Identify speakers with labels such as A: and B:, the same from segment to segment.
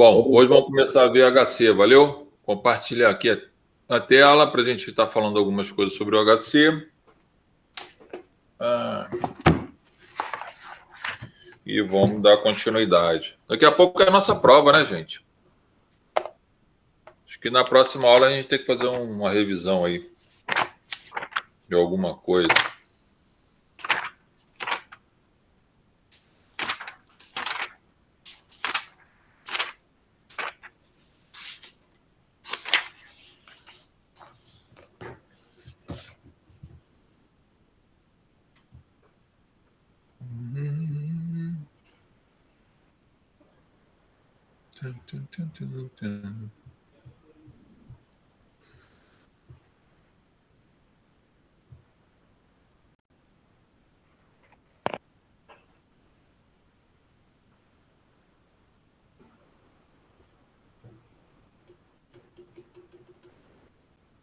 A: Bom, hoje vamos começar a ver HC, valeu? Compartilhar aqui a tela para a gente estar falando algumas coisas sobre o HC. E vamos dar continuidade. Daqui a pouco é a nossa prova, né, gente? Acho que na próxima aula a gente tem que fazer uma revisão aí de alguma coisa.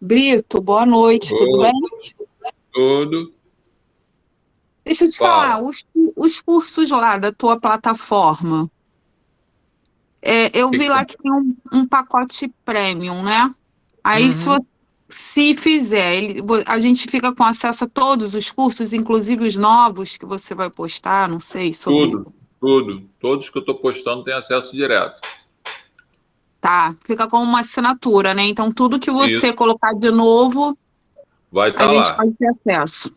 B: Brito, boa noite, tudo bem?
A: Tudo.
B: Deixa eu te falar, os cursos lá da tua plataforma, eu vi lá que tem um pacote premium, né? Aí, se fizer, a gente fica com acesso a todos os cursos, inclusive os novos que você vai postar, não sei, sobre...
A: Tudo. Todos que eu estou postando têm acesso direto.
B: Tá, fica como uma assinatura, né? Então, tudo que você colocar de novo,
A: vai estar
B: a gente
A: lá.
B: pode ter acesso.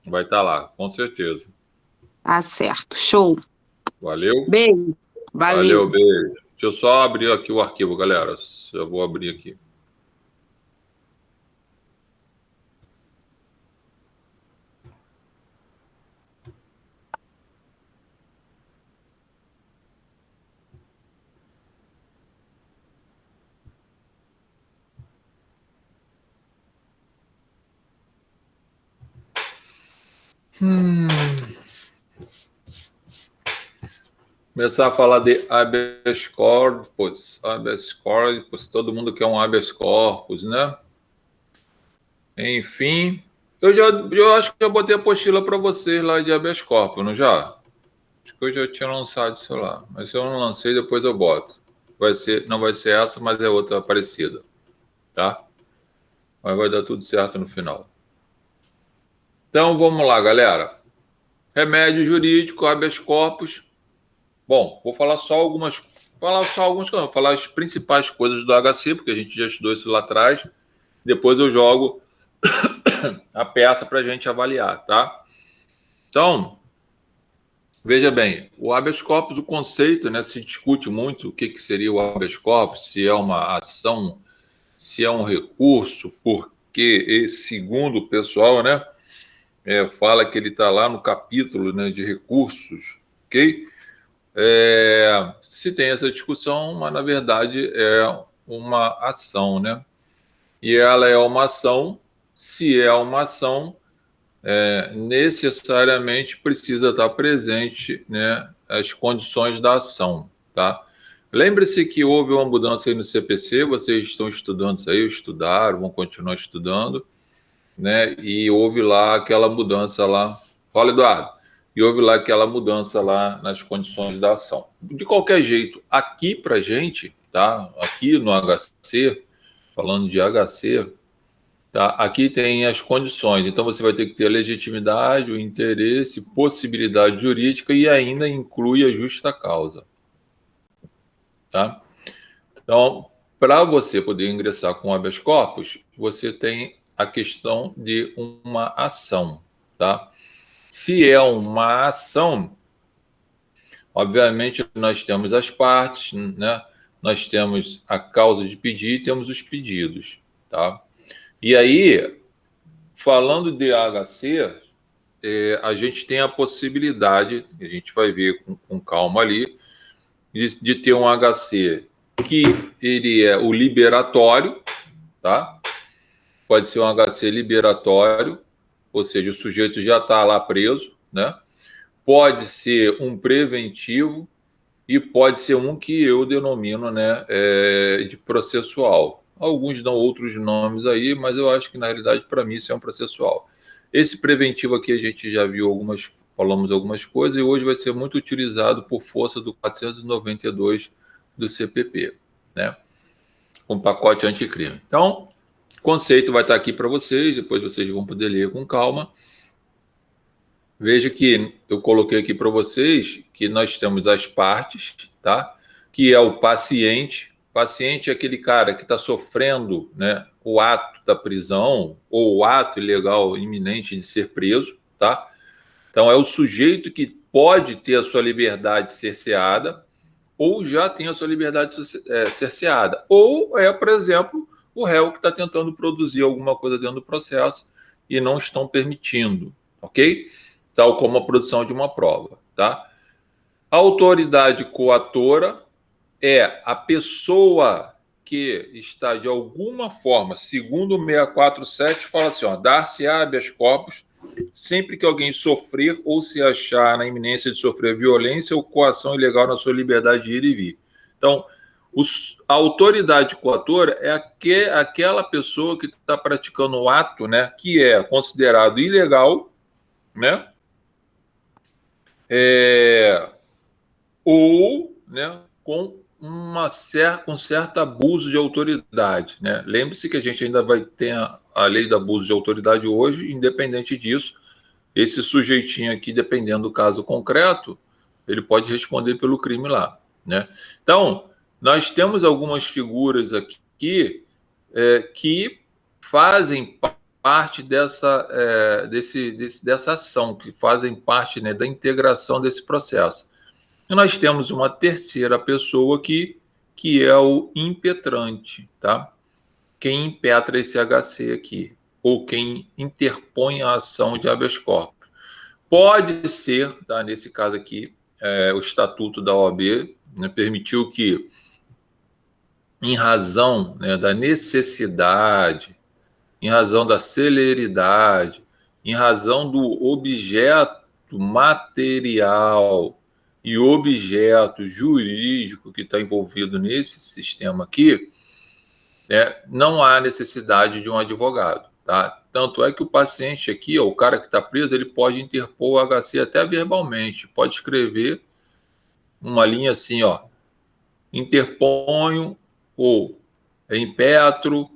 A: Vai estar lá, com certeza.
B: Tá certo, show.
A: Valeu?
B: Beijo.
A: Valeu, beijo. Deixa eu só abrir aqui o arquivo, galera. Eu vou abrir aqui. Começar a falar de habeas corpus. Habeas corpus, todo mundo quer um habeas corpus, né? Enfim, eu acho que eu botei a apostila para vocês lá de habeas corpus, não já? Acho que eu já tinha lançado isso lá, mas se eu não lancei, depois eu boto. Não vai ser essa, mas é outra parecida, tá? Mas vai dar tudo certo no final. Então, vamos lá, galera. Remédio jurídico, habeas corpus. Bom, vou falar só alguns, vou falar as principais coisas do HC, porque a gente já estudou isso lá atrás. Depois eu jogo a peça para a gente avaliar, tá? Então, veja bem, o habeas corpus, o conceito, né, se discute muito o que seria o habeas corpus, se é uma ação, se é um recurso, porque, segundo o pessoal, né, fala que ele está lá no capítulo, né, de recursos, ok? Se tem essa discussão, mas na verdade é uma ação, né? E ela é uma ação, se é uma ação, necessariamente precisa estar presente, né, as condições da ação, tá? Lembre-se que houve uma mudança aí no CPC, vocês estão estudando isso aí, estudaram, vão continuar estudando, né? E houve lá aquela mudança lá. Fala, Eduardo. E houve lá aquela mudança lá nas condições da ação. De qualquer jeito, aqui para gente, tá? Aqui no HC, falando de HC, tá? Aqui tem as condições. Então você vai ter que ter a legitimidade, o interesse, possibilidade jurídica e ainda inclui a justa causa, tá? Então, para você poder ingressar com habeas corpus, você tem a questão de uma ação, tá? Se é uma ação, obviamente nós temos as partes, né? Nós temos a causa de pedir e temos os pedidos, tá? E aí, falando de HC, a gente tem a possibilidade, a gente vai ver com calma ali, de ter um HC que ele é o liberatório, tá? Pode ser um HC liberatório, ou seja, o sujeito já está lá preso, né? Pode ser um preventivo e pode ser um que eu denomino, né, de processual. Alguns dão outros nomes aí, mas eu acho que na realidade para mim isso é um processual. Esse preventivo aqui a gente já viu falamos algumas coisas e hoje vai ser muito utilizado por força do 492 do CPP, né? Um pacote anticrime. Então, o conceito vai estar aqui para vocês, depois vocês vão poder ler com calma. Veja que eu coloquei aqui para vocês que nós temos as partes, tá? Que é o paciente. O paciente é aquele cara que está sofrendo, né, o ato da prisão ou o ato ilegal iminente de ser preso, tá? Então, é o sujeito que pode ter a sua liberdade cerceada ou já tem a sua liberdade cerceada. Ou é, por exemplo, o réu que está tentando produzir alguma coisa dentro do processo e não estão permitindo, ok? Tal como a produção de uma prova, tá? A autoridade coatora é a pessoa que está, de alguma forma, segundo o 647, fala assim, ó, dar-se-á habeas corpus sempre que alguém sofrer ou se achar na iminência de sofrer violência ou coação ilegal na sua liberdade de ir e vir. Então, a autoridade coatora é aquela pessoa que está praticando o ato, né, que é considerado ilegal, né, ou, né, com com certo abuso de autoridade, né? Lembre-se que a gente ainda vai ter a lei do abuso de autoridade hoje, independente disso, esse sujeitinho aqui, dependendo do caso concreto, ele pode responder pelo crime lá, né? Então, nós temos algumas figuras aqui que fazem parte dessa ação, que fazem parte, né, da integração desse processo. E nós temos uma terceira pessoa aqui, que é o impetrante, tá? Quem impetra esse HC aqui, ou quem interpõe a ação de habeas corpus. Pode ser, tá? Nesse caso aqui, o Estatuto da OAB, né, permitiu que, em razão, né, da necessidade, em razão da celeridade, em razão do objeto material e objeto jurídico que está envolvido nesse sistema aqui, não há necessidade de um advogado, tá? Tanto é que o paciente aqui, ó, o cara que está preso, ele pode interpor o HC até verbalmente, pode escrever uma linha assim, ó, interponho ou impetro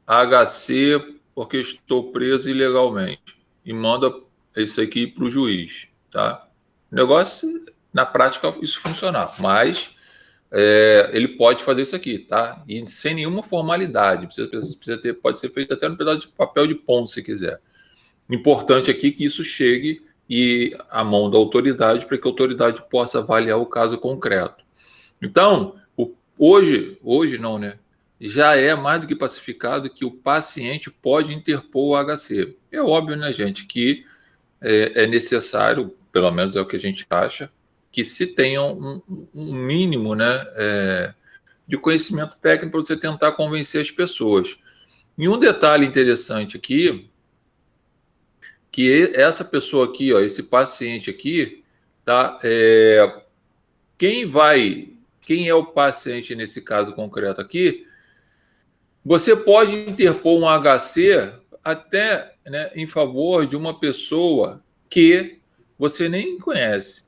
A: HC porque estou preso ilegalmente e manda isso aqui para o juiz, tá? O negócio, na prática, isso funcionar, mas ele pode fazer isso aqui, tá? E sem nenhuma formalidade, pode ser feito até no pedaço de papel de ponto, se quiser. Importante aqui que isso chegue à mão da autoridade para que a autoridade possa avaliar o caso concreto. Então, hoje não, né? Já é mais do que pacificado que o paciente pode interpor o HC. É óbvio, né, gente, que é necessário, pelo menos é o que a gente acha, que se tenha um mínimo, né, de conhecimento técnico para você tentar convencer as pessoas. E um detalhe interessante aqui, que essa pessoa aqui, ó, esse paciente aqui, tá? Quem é o paciente nesse caso concreto aqui? Você pode interpor um HC até, né, em favor de uma pessoa que você nem conhece,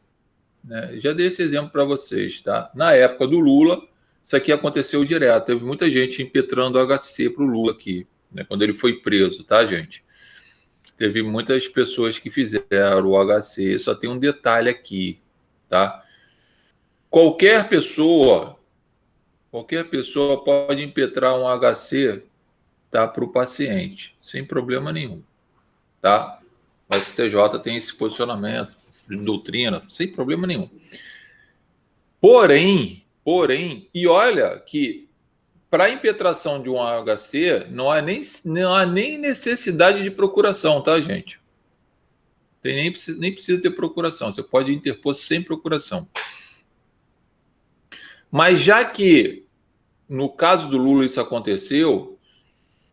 A: né? Já dei esse exemplo para vocês, tá? Na época do Lula, isso aqui aconteceu direto. Teve muita gente impetrando HC para o Lula aqui, né, quando ele foi preso, tá, gente? Teve muitas pessoas que fizeram o HC. Só tem um detalhe aqui, tá? Qualquer pessoa pode impetrar um HC, tá, para o paciente, sem problema nenhum, tá? O STJ tem esse posicionamento de doutrina, sem problema nenhum. Porém, e olha que para a impetração de um HC não há nem necessidade de procuração, tá, gente? Nem precisa ter procuração, você pode interpor sem procuração. Mas já que, no caso do Lula, isso aconteceu,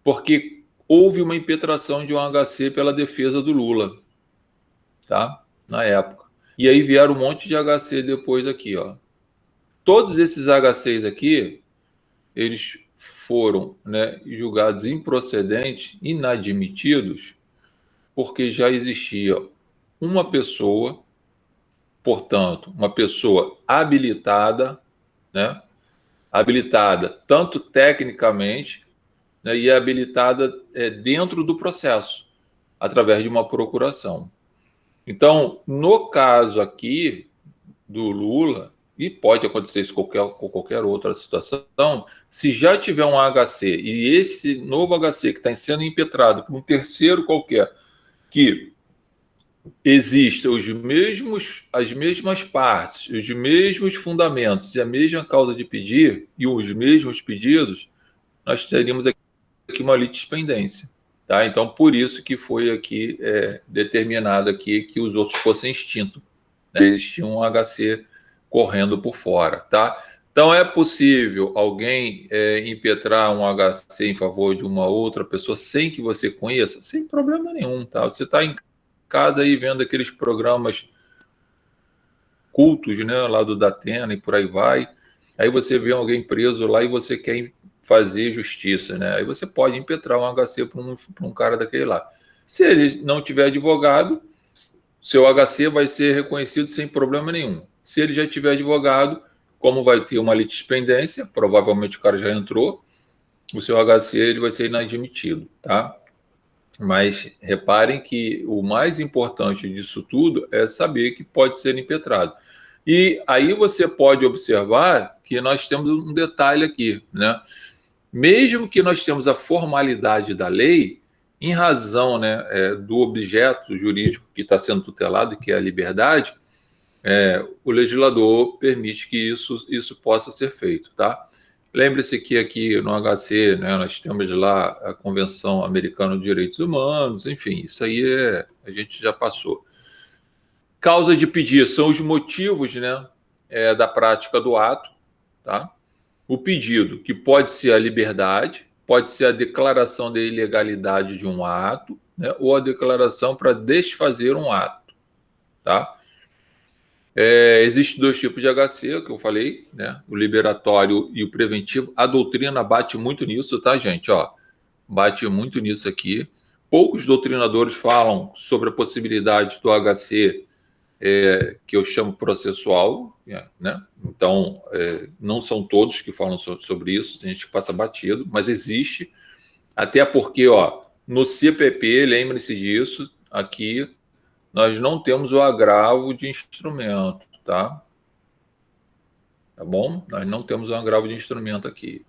A: porque houve uma impetração de um HC pela defesa do Lula, tá? Na época. E aí vieram um monte de HC depois aqui, ó. Todos esses HCs aqui, eles foram, né, julgados improcedentes, inadmitidos, porque já existia uma pessoa, portanto, uma pessoa habilitada, né, habilitada tanto tecnicamente, né, e é habilitada dentro do processo, através de uma procuração. Então, no caso aqui do Lula, e pode acontecer isso com qualquer outra situação, se já tiver um HC e esse novo HC que está sendo impetrado por um terceiro qualquer, que exista as mesmas partes, os mesmos fundamentos e a mesma causa de pedir e os mesmos pedidos, nós teríamos aqui uma litispendência. Tá? Então, por isso que foi aqui determinado aqui que os outros fossem extintos. Né? Existia um HC correndo por fora. Tá? Então, é possível alguém impetrar um HC em favor de uma outra pessoa sem que você conheça? Sem problema nenhum. Tá? Você está em casa aí vendo aqueles programas cultos, né, lá do Datena e por aí vai. Aí você vê alguém preso lá e você quer fazer justiça, né? Aí você pode impetrar um HC para um cara daquele lá. Se ele não tiver advogado, seu HC vai ser reconhecido sem problema nenhum. Se ele já tiver advogado, como vai ter uma litispendência, provavelmente o cara já entrou, o seu HC ele vai ser inadmitido, tá? Mas reparem que o mais importante disso tudo é saber que pode ser impetrado. E aí você pode observar que nós temos um detalhe aqui, né? Mesmo que nós temos a formalidade da lei, em razão, né, do objeto jurídico que está sendo tutelado, que é a liberdade, o legislador permite que isso possa ser feito, tá? Lembre-se que aqui no HC, né, nós temos lá a Convenção Americana de Direitos Humanos, enfim, isso aí a gente já passou. Causa de pedir são os motivos, né, da prática do ato, tá? O pedido, que pode ser a liberdade, pode ser a declaração de ilegalidade de um ato, né, ou a declaração para desfazer um ato, tá? Existem dois tipos de HC, que eu falei, né? O liberatório e o preventivo. A doutrina bate muito nisso, tá, gente? Ó, bate muito nisso aqui. Poucos doutrinadores falam sobre a possibilidade do HC, que eu chamo processual, né? Então, não são todos que falam sobre isso, tem gente que passa batido, mas existe, até porque, ó, no CPP, lembre-se disso, aqui nós não temos o agravo de instrumento, tá? Tá bom? Nós não temos o agravo de instrumento aqui.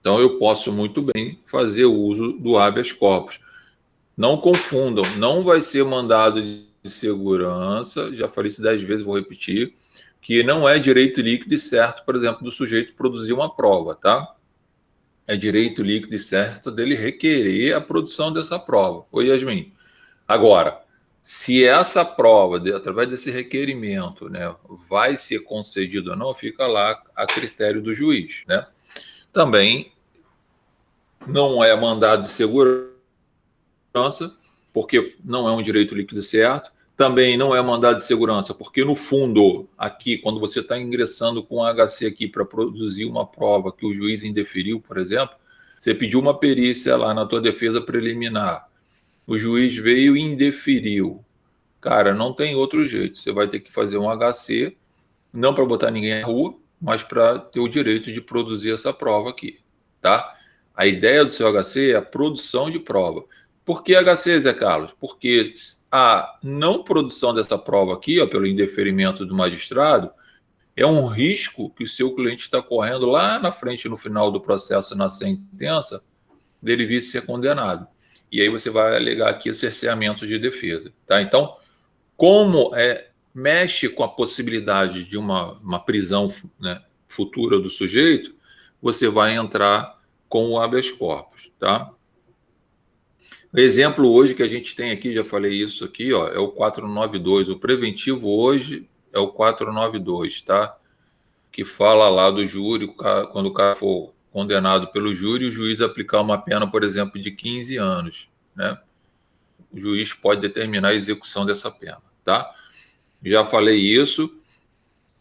A: Então, eu posso muito bem fazer uso do habeas corpus. Não confundam, não vai ser mandado de segurança, já falei isso 10 vezes, vou repetir, que não é direito líquido e certo, por exemplo, do sujeito produzir uma prova, tá? É direito líquido e certo dele requerer a produção dessa prova. Oi, Yasmin. Agora, se essa prova, através desse requerimento, né, vai ser concedida ou não, fica lá a critério do juiz, né? Também não é mandado de segurança, porque não é um direito líquido certo. Também não é mandado de segurança, porque no fundo, aqui, quando você está ingressando com o HC aqui para produzir uma prova que o juiz indeferiu, por exemplo, você pediu uma perícia lá na tua defesa preliminar, o juiz veio e indeferiu. Cara, não tem outro jeito. Você vai ter que fazer um HC, não para botar ninguém na rua, mas para ter o direito de produzir essa prova aqui, tá? A ideia do seu HC é a produção de prova. Por que HC, Zé Carlos? Porque a não produção dessa prova aqui, ó, pelo indeferimento do magistrado, é um risco que o seu cliente está correndo lá na frente, no final do processo, na sentença, dele vir ser condenado. E aí você vai alegar aqui cerceamento de defesa, tá? Então, como mexe com a possibilidade de uma prisão, né, futura do sujeito, você vai entrar com o habeas corpus, tá? O exemplo hoje que a gente tem aqui, já falei isso aqui, ó, é o 492. O preventivo hoje é o 492, tá? Que fala lá do júri, quando o cara for condenado pelo júri, o juiz aplicar uma pena, por exemplo, de 15 anos, né? O juiz pode determinar a execução dessa pena, tá? Já falei isso,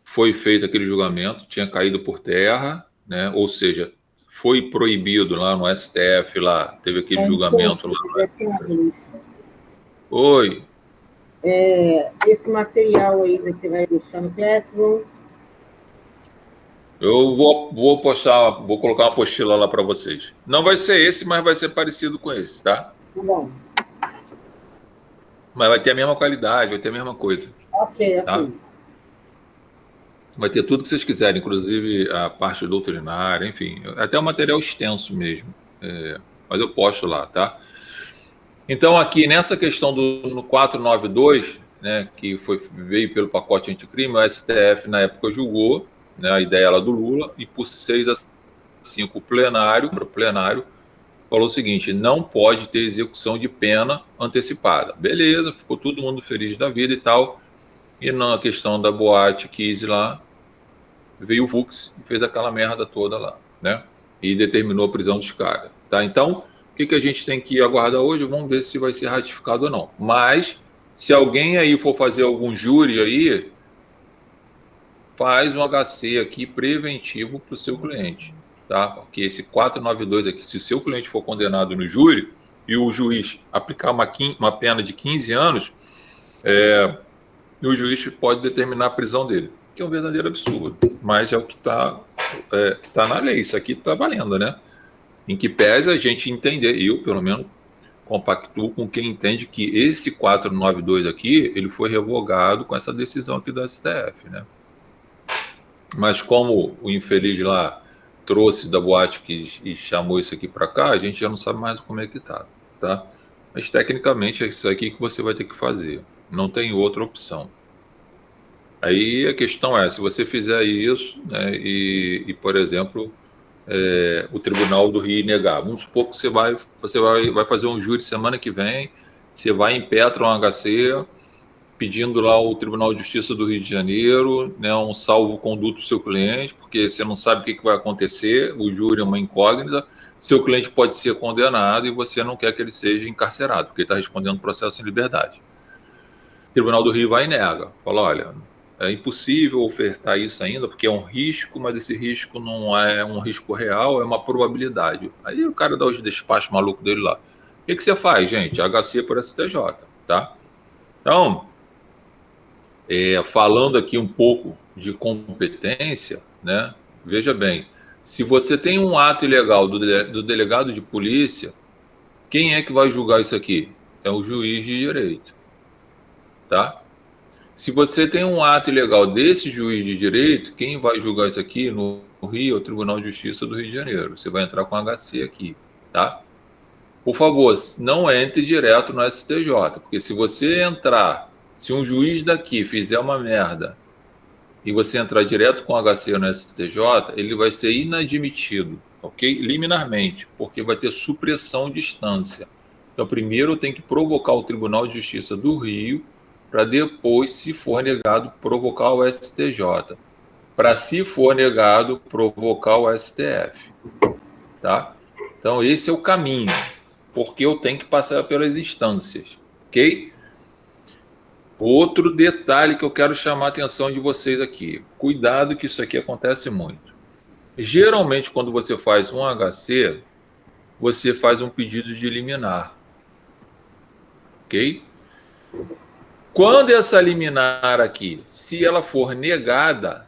A: foi feito aquele julgamento, tinha caído por terra, né? Ou seja, foi proibido lá no STF, lá teve aquele julgamento lá. Oi.
C: Esse material aí você vai deixar no Classroom?
A: Eu vou postar, vou colocar uma apostila lá para vocês. Não vai ser esse, mas vai ser parecido com esse, tá?
C: Tá bom.
A: Mas vai ter a mesma qualidade, vai ter a mesma coisa.
C: Ok.
A: Tá? Vai ter tudo que vocês quiserem, inclusive a parte doutrinária, enfim, até o material extenso mesmo. Mas eu posto lá, tá? Então, aqui nessa questão no 492, né, que veio pelo pacote anticrime, o STF na época julgou, né, a ideia lá do Lula, e por 6-5 o plenário falou o seguinte: não pode ter execução de pena antecipada. Beleza, ficou todo mundo feliz da vida e tal. E na questão da boate Kiss lá, veio o Fux e fez aquela merda toda lá, né? E determinou a prisão dos caras, tá? Então, o que a gente tem que aguardar hoje? Vamos ver se vai ser ratificado ou não. Mas, se alguém aí for fazer algum júri aí, faz um HC aqui preventivo para o seu cliente, tá? Porque esse 492 aqui, se o seu cliente for condenado no júri e o juiz aplicar uma pena de 15 anos, o juiz pode determinar a prisão dele, que é um verdadeiro absurdo, mas é o que está na lei, isso aqui está valendo, né? Em que pese a gente entender, eu pelo menos compactuo com quem entende que esse 492 aqui, ele foi revogado com essa decisão aqui do STF, né? Mas como o infeliz lá trouxe da boate e chamou isso aqui para cá, a gente já não sabe mais como é que tá? Mas tecnicamente é isso aqui que você vai ter que fazer. Não tem outra opção. Aí a questão é, se você fizer isso, né, e por exemplo, o Tribunal do Rio negar, vamos supor que você vai fazer um júri semana que vem, você vai impetrar um HC, pedindo lá ao Tribunal de Justiça do Rio de Janeiro, né, um salvo-conduto do seu cliente, porque você não sabe o que vai acontecer, o júri é uma incógnita, seu cliente pode ser condenado e você não quer que ele seja encarcerado, porque ele está respondendo processo em liberdade. O Tribunal do Rio vai e nega, fala, olha, é impossível ofertar isso ainda, porque é um risco, mas esse risco não é um risco real, é uma probabilidade. Aí o cara dá os despachos malucos dele lá. O que você faz, gente? HC por STJ, tá? Então, falando aqui um pouco de competência, né? Veja bem, se você tem um ato ilegal do delegado de polícia, quem é que vai julgar isso aqui? É o juiz de direito, tá? Se você tem um ato ilegal desse juiz de direito, quem vai julgar isso aqui no Rio é o Tribunal de Justiça do Rio de Janeiro. Você vai entrar com HC aqui, tá? Por favor, não entre direto no STJ, porque se você entrar, se um juiz daqui fizer uma merda e você entrar direto com HC no STJ, ele vai ser inadmitido, ok? Liminarmente, porque vai ter supressão de instância. Então, primeiro tem que provocar o Tribunal de Justiça do Rio, para depois, se for negado, provocar o STJ. Para, se for negado, provocar o STF. Tá? Então, esse é o caminho, porque eu tenho que passar pelas instâncias, ok? Outro detalhe que eu quero chamar a atenção de vocês aqui. Cuidado que isso aqui acontece muito. Geralmente, quando você faz um HC, você faz um pedido de liminar, ok? Quando essa liminar aqui, se ela for negada,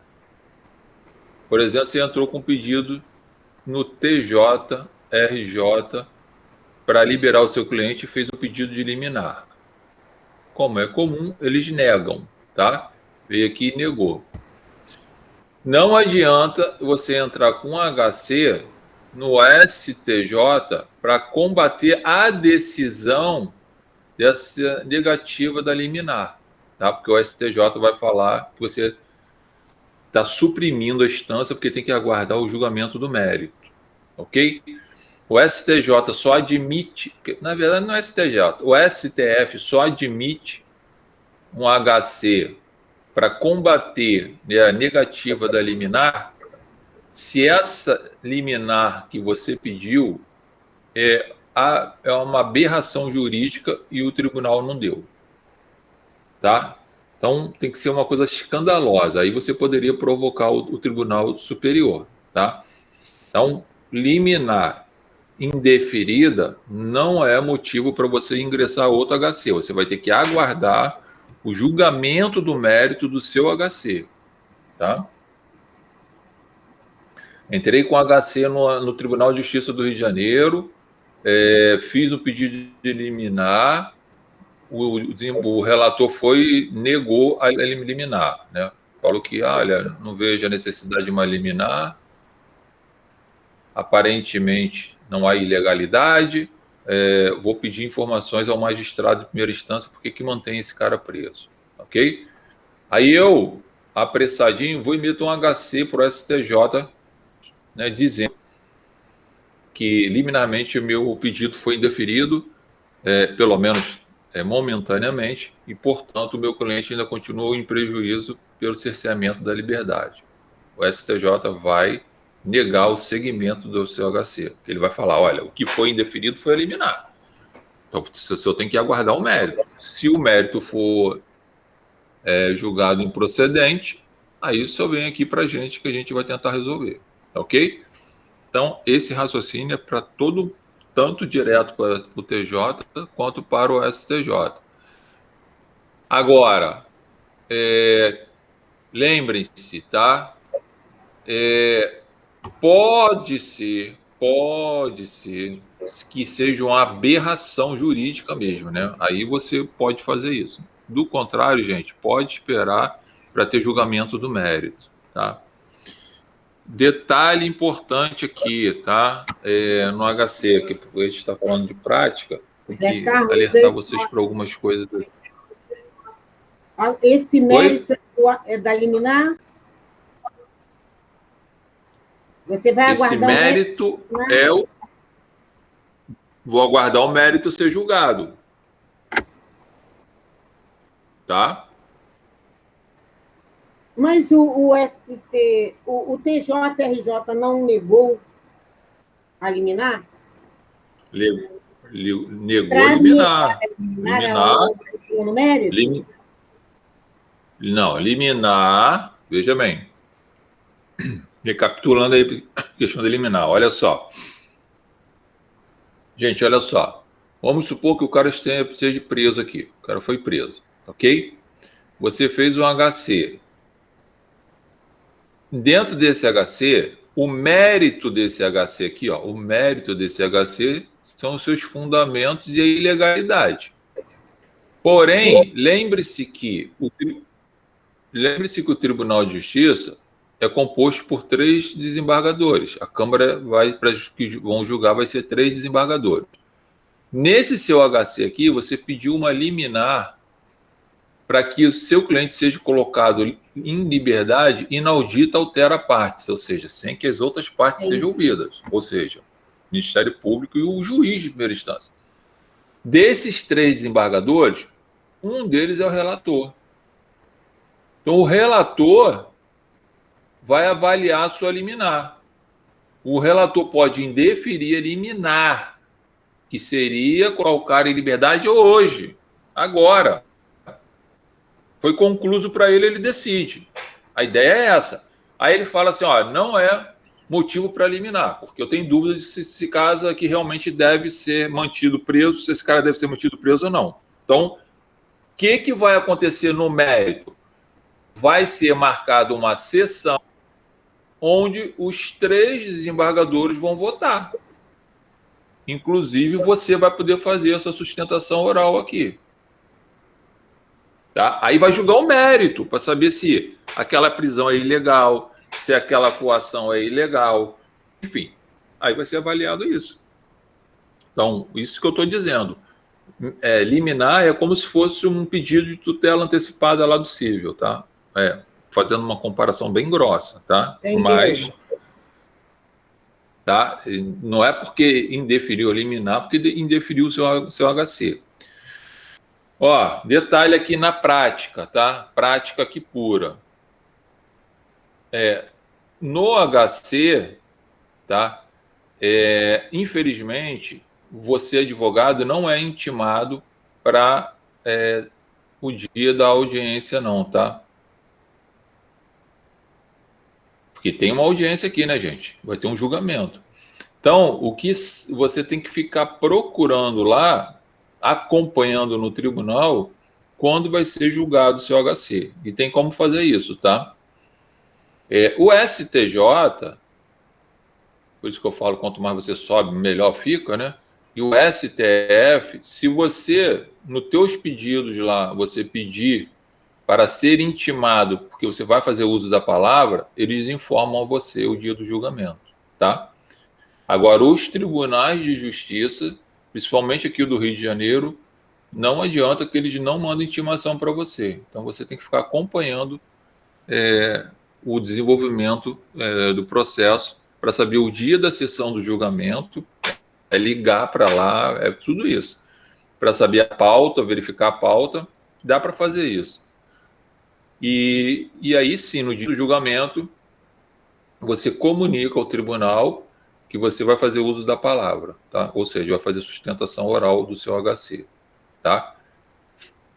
A: por exemplo, você entrou com um pedido no TJ, RJ, para liberar o seu cliente e fez o pedido de liminar. Como é comum, eles negam, tá? Veio aqui e negou. Não adianta você entrar com um HC no STJ para combater a decisão dessa negativa da liminar, tá? Porque o STJ vai falar que você está suprimindo a instância porque tem que aguardar o julgamento do mérito, ok? O STJ só admite, na verdade não é STJ, o STF só admite um HC para combater, né, a negativa da liminar se essa liminar que você pediu é uma aberração jurídica e o tribunal não deu, tá? Então tem que ser uma coisa escandalosa, aí você poderia provocar o Tribunal Superior, tá? Então, liminar indeferida não é motivo para você ingressar outro HC, você vai ter que aguardar o julgamento do mérito do seu HC, tá? Entrei com HC no Tribunal de Justiça do Rio de Janeiro, fiz o pedido de liminar, o relator negou a liminar, né? Falou que, olha, não vejo a necessidade de uma liminar, aparentemente não há ilegalidade, vou pedir informações ao magistrado de primeira instância porque que mantém esse cara preso, ok? Aí eu, apressadinho, vou emitir um HC para o STJ, né, dizendo que liminarmente o meu pedido foi indeferido, pelo menos momentaneamente, e, portanto, o meu cliente ainda continua em prejuízo pelo cerceamento da liberdade. O STJ vai negar o segmento do seu HC. Ele vai falar, olha, o que foi indeferido foi liminar. Então, o senhor tem que aguardar o mérito. Se o mérito for julgado improcedente, aí o senhor vem aqui para a gente que a gente vai tentar resolver. Ok? Então, esse raciocínio é para todo, tanto direto para o TJ quanto para o STJ. Agora, lembrem-se, tá? Pode ser que seja uma aberração jurídica mesmo, né? Aí você pode fazer isso. Do contrário, gente, pode esperar para ter julgamento do mérito, tá? Detalhe importante aqui, tá? No HC, que a gente está falando de prática, tem que alertar vocês para algumas coisas.
C: Esse mérito é da liminar? Você vai aguardar
A: esse mérito Vou aguardar o mérito ser julgado. Tá?
C: Mas o TJRJ não negou a liminar?
A: Negou a liminar.
C: No mérito?
A: Não, liminar, veja bem. Recapitulando aí a questão da liminar, olha só. Gente, olha só. Vamos supor que o cara esteja preso aqui. O cara foi preso, ok? Você fez um HC. Dentro desse HC, o mérito desse HC aqui, ó, o mérito desse HC são os seus fundamentos e a ilegalidade. Porém, lembre-se que o Tribunal de Justiça é composto por 3 desembargadores. A Câmara para que vão julgar vai ser 3 desembargadores. Nesse seu HC aqui, você pediu uma liminar para que o seu cliente seja colocado em liberdade inaudita altera partes, ou seja, sem que as outras partes sejam ouvidas, ou seja, o Ministério Público e o juiz de primeira instância. Desses 3 desembargadores, um deles é o relator. Então, o relator vai avaliar a sua liminar. O relator pode indeferir a liminar, que seria colocar em liberdade hoje, agora. Foi concluído para ele, ele decide. A ideia é essa. Aí ele fala assim, ó, não é motivo para liminar, porque eu tenho dúvida de se esse caso aqui realmente deve ser mantido preso, se esse cara deve ser mantido preso ou não. Então, o que vai acontecer no mérito? Vai ser marcada uma sessão onde os 3 desembargadores vão votar. Inclusive, você vai poder fazer essa sustentação oral aqui. Tá? Aí vai julgar o mérito para saber se aquela prisão é ilegal, se aquela coação é ilegal. Enfim, aí vai ser avaliado isso. Então, isso que eu estou dizendo. Liminar é como se fosse um pedido de tutela antecipada lá do cível, tá? Fazendo uma comparação bem grossa, tá?
C: Entendi.
A: Mas tá? Não é porque indeferiu liminar, porque indeferiu o seu HC. Ó, detalhe aqui na prática, tá? Prática aqui pura. No HC, tá? Infelizmente, você, advogado, não é intimado para o dia da audiência, não, tá? Porque tem uma audiência aqui, né, gente? Vai ter um julgamento. Então, o que você tem que ficar procurando lá, acompanhando no tribunal, quando vai ser julgado o seu HC. E tem como fazer isso, tá? O STJ, por isso que eu falo, quanto mais você sobe, melhor fica, né? E o STF, se você, nos teus pedidos lá, você pedir para ser intimado, porque você vai fazer uso da palavra, eles informam a você o dia do julgamento, tá? Agora, os tribunais de justiça, principalmente aqui do Rio de Janeiro, não adianta que eles não mandem intimação para você. Então, você tem que ficar acompanhando o desenvolvimento do processo para saber o dia da sessão do julgamento, ligar para lá, é tudo isso. Para saber a pauta, verificar a pauta, dá para fazer isso. E aí sim, no dia do julgamento, você comunica ao tribunal que você vai fazer uso da palavra, tá? Ou seja, vai fazer sustentação oral do seu HC, tá?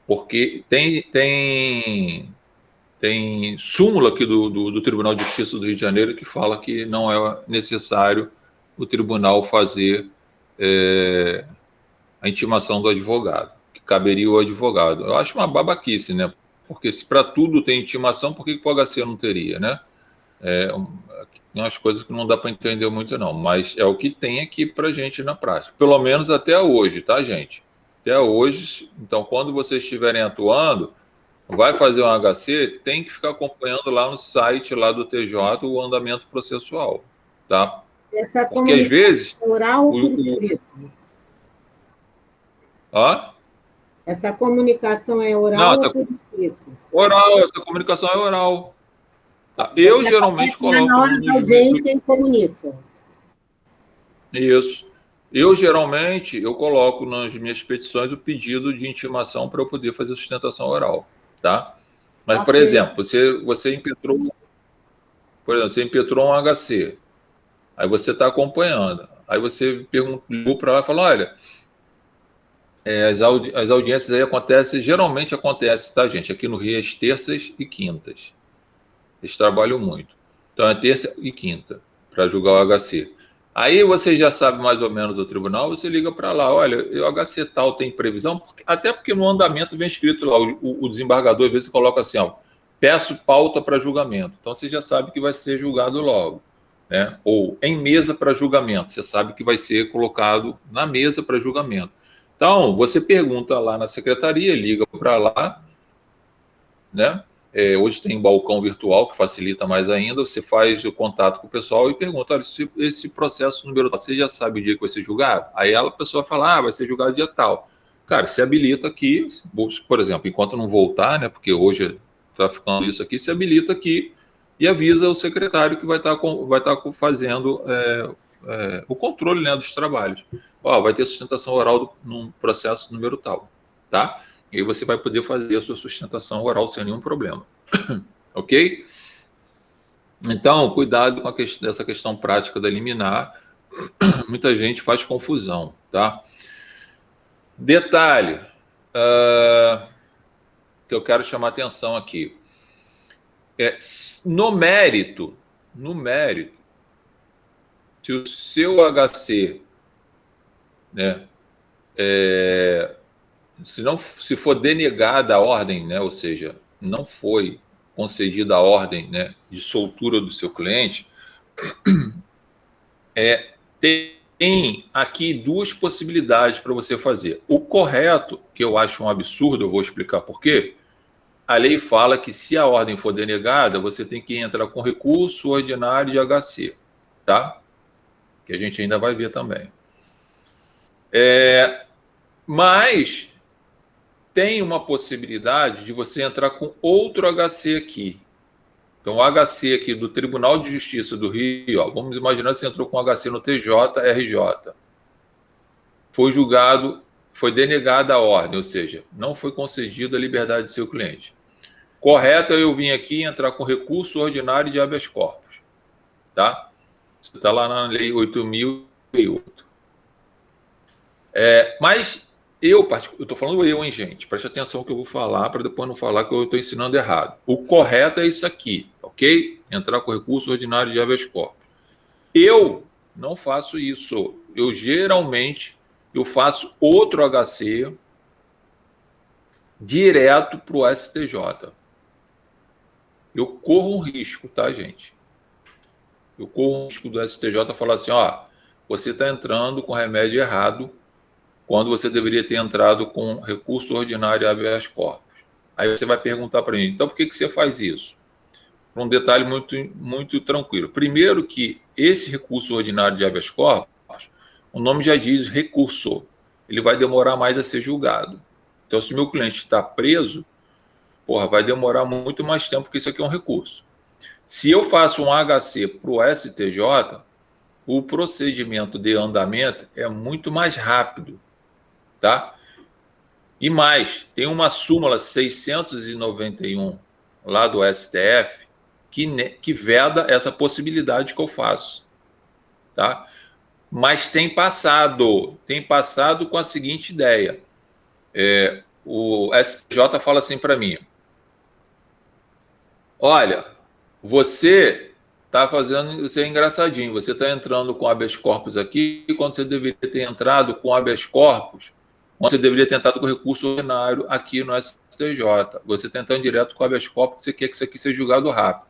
A: Porque tem súmula aqui do Tribunal de Justiça do Rio de Janeiro que fala que não é necessário o tribunal fazer a intimação do advogado, que caberia o advogado. Eu acho uma babaquice, né? Porque se para tudo tem intimação, por que o HC não teria, né? Umas coisas que não dá para entender muito, não. Mas é o que tem aqui para gente na prática. Pelo menos até hoje, tá, gente? Até hoje. Então, quando vocês estiverem atuando, vai fazer um HC, tem que ficar acompanhando lá no site lá do TJ o andamento processual, tá? Porque às vezes...
C: Oral ou por escrito?
A: Essa
C: comunicação é oral ou por escrito?
A: Oral, essa comunicação é oral. Eu geralmente coloco...
C: Na hora da audiência e comunica.
A: Isso. Eu geralmente coloco nas minhas petições o pedido de intimação para eu poder fazer sustentação oral, tá? Mas, por exemplo, você impetrou, você impetrou um HC, aí você está acompanhando, aí você ligou para lá e falou, olha, as audiências aí geralmente acontecem, tá, gente? Aqui no Rio, às terças e quintas. Eles trabalham muito. Então, é terça e quinta para julgar o HC. Aí você já sabe mais ou menos do tribunal, você liga para lá, olha, o HC tal tem previsão, até porque no andamento vem escrito lá, o desembargador às vezes coloca assim, ó, peço pauta para julgamento. Então você já sabe que vai ser julgado logo, né? Ou em mesa para julgamento, você sabe que vai ser colocado na mesa para julgamento. Então, você pergunta lá na secretaria, liga para lá, né? Hoje tem um balcão virtual que facilita mais ainda. Você faz o contato com o pessoal e pergunta: olha, esse processo número tal, você já sabe o dia que vai ser julgado? Aí a pessoa fala: vai ser julgado dia tal. Cara, se habilita aqui, por exemplo, enquanto não voltar, né? Porque hoje está ficando isso aqui, se habilita aqui e avisa o secretário que vai estar fazendo o controle, né, dos trabalhos. Vai ter sustentação oral num processo número tal, tá? E aí você vai poder fazer a sua sustentação oral sem nenhum problema. Ok? Então, cuidado com essa questão prática da liminar. Muita gente faz confusão, tá? Detalhe que eu quero chamar atenção aqui. No mérito, se o seu HC, né, se for denegada a ordem, né, ou seja, não foi concedida a ordem, né, de soltura do seu cliente, tem aqui duas possibilidades para você fazer. O correto, que eu acho um absurdo, eu vou explicar por quê. A lei fala que se a ordem for denegada, você tem que entrar com recurso ordinário de HC, tá? Que a gente ainda vai ver também. Mas tem uma possibilidade de você entrar com outro HC aqui. Então, o HC aqui do Tribunal de Justiça do Rio, vamos imaginar que você entrou com o HC no TJ-RJ. Foi julgado, foi denegada a ordem, ou seja, não foi concedida a liberdade de seu cliente. Correto eu vim aqui entrar com recurso ordinário de habeas corpus. Tá? Isso está lá na Lei 8.008. Mas eu estou falando hein, gente? Preste atenção que eu vou falar para depois não falar que eu estou ensinando errado. O correto é isso aqui, ok? Entrar com recurso ordinário de habeas corpus. Eu não faço isso. Eu geralmente faço outro HC direto para o STJ. Eu corro um risco, tá, gente? Eu corro o risco do STJ falar assim, ó, você está entrando com remédio errado quando você deveria ter entrado com recurso ordinário habeas corpus. Aí você vai perguntar para mim, então por que você faz isso? Um detalhe muito tranquilo. Primeiro que esse recurso ordinário de habeas corpus, o nome já diz recurso, ele vai demorar mais a ser julgado. Então, se o meu cliente está preso, vai demorar muito mais tempo, porque isso aqui é um recurso. Se eu faço um HC para o STJ, o procedimento de andamento é muito mais rápido, tá? E mais, tem uma súmula 691 lá do STF que veda essa possibilidade que eu faço, tá? Mas tem passado com a seguinte ideia. O STJ fala assim para mim, olha, você está fazendo, você é engraçadinho, você está entrando com habeas corpus aqui, quando você deveria ter entrado com habeas corpus, quando você deveria ter entrado com recurso ordinário aqui no STJ. Você está entrando direto com habeas corpus, você quer que isso aqui seja julgado rápido.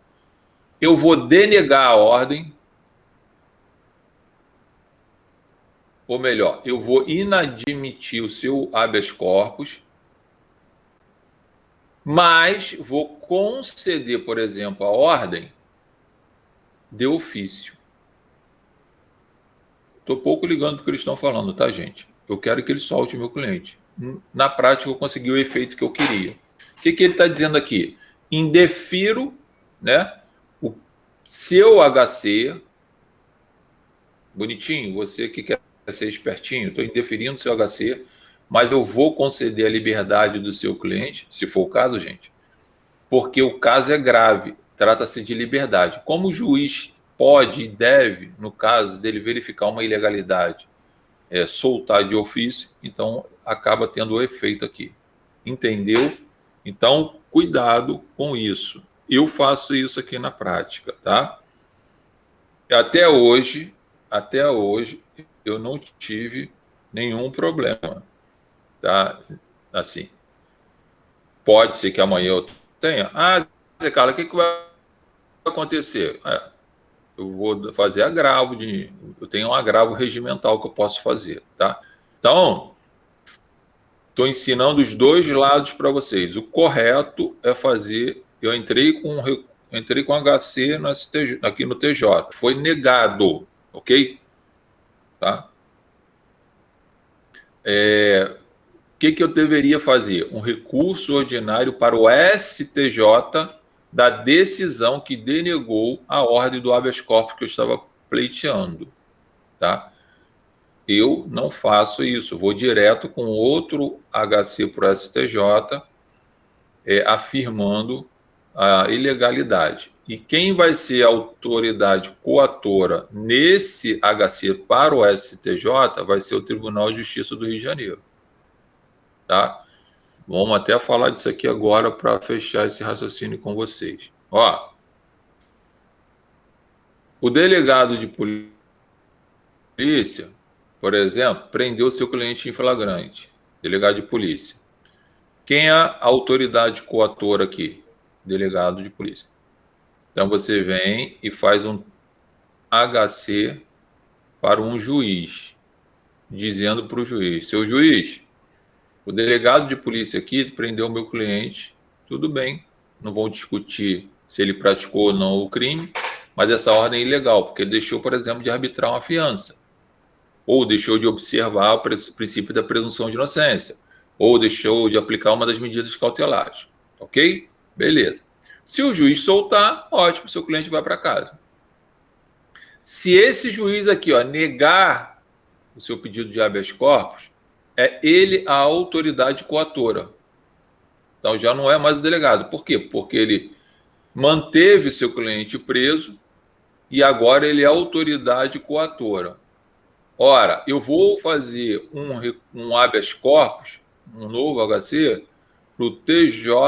A: Eu vou denegar a ordem, ou melhor, eu vou inadmitir o seu habeas corpus, mas vou conceder, por exemplo, a ordem de ofício. Estou pouco ligando para o que eles estão falando, tá, gente? Eu quero que ele solte o meu cliente. Na prática, eu consegui o efeito que eu queria. O que ele está dizendo aqui? Indefiro, né, o seu HC. Bonitinho, você que quer ser espertinho, estou indeferindo o seu HC, mas eu vou conceder a liberdade do seu cliente, se for o caso, gente, porque o caso é grave, trata-se de liberdade. Como o juiz pode e deve, no caso dele verificar uma ilegalidade, soltar de ofício, então acaba tendo o efeito aqui. Entendeu? Então, cuidado com isso. Eu faço isso aqui na prática, tá? Até hoje, eu não tive nenhum problema, tá? Assim, pode ser que amanhã eu tenha. Ah, Zé Carlos, o que vai acontecer? Eu vou fazer agravo, eu tenho um agravo regimental que eu posso fazer, tá? Então, estou ensinando os dois lados para vocês. O correto é fazer. Eu entrei com HC aqui no TJ, foi negado, ok? Tá? O que eu deveria fazer? Um recurso ordinário para o STJ da decisão que denegou a ordem do habeas corpus que eu estava pleiteando, tá? Eu não faço isso, vou direto com outro HC para o STJ, afirmando a ilegalidade. E quem vai ser a autoridade coatora nesse HC para o STJ vai ser o Tribunal de Justiça do Rio de Janeiro, tá? Vamos até falar disso aqui agora para fechar esse raciocínio com vocês. Ó, o delegado de polícia, por exemplo, prendeu seu cliente em flagrante. Delegado de polícia. Quem é a autoridade coatora aqui? Delegado de polícia. Então você vem e faz um HC para um juiz, dizendo para o juiz: seu juiz, o delegado de polícia aqui prendeu o meu cliente, tudo bem, não vão discutir se ele praticou ou não o crime, mas essa ordem é ilegal, porque ele deixou, por exemplo, de arbitrar uma fiança, ou deixou de observar o princípio da presunção de inocência, ou deixou de aplicar uma das medidas cautelares, ok? Beleza. Se o juiz soltar, ótimo, seu cliente vai para casa. Se esse juiz aqui, negar o seu pedido de habeas corpus, é ele a autoridade coatora. Então já não é mais o delegado. Por quê? Porque ele manteve seu cliente preso e agora ele é a autoridade coatora. Ora, eu vou fazer um habeas corpus, um novo HC, para o TJRJ.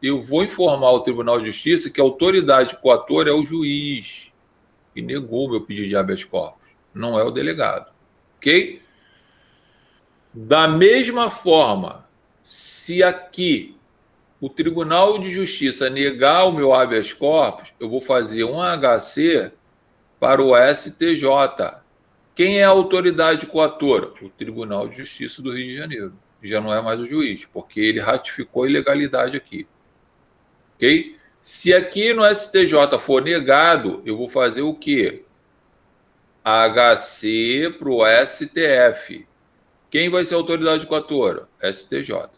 A: Eu vou informar o Tribunal de Justiça que a autoridade coatora é o juiz que negou meu pedido de habeas corpus, não é o delegado. Ok? Da mesma forma, se aqui o Tribunal de Justiça negar o meu habeas corpus, eu vou fazer um HC para o STJ. Quem é a autoridade coatora? O Tribunal de Justiça do Rio de Janeiro. Já não é mais o juiz, porque ele ratificou a ilegalidade aqui. Ok? Se aqui no STJ for negado, eu vou fazer o quê? HC para o STF. Quem vai ser a autoridade coatora? STJ.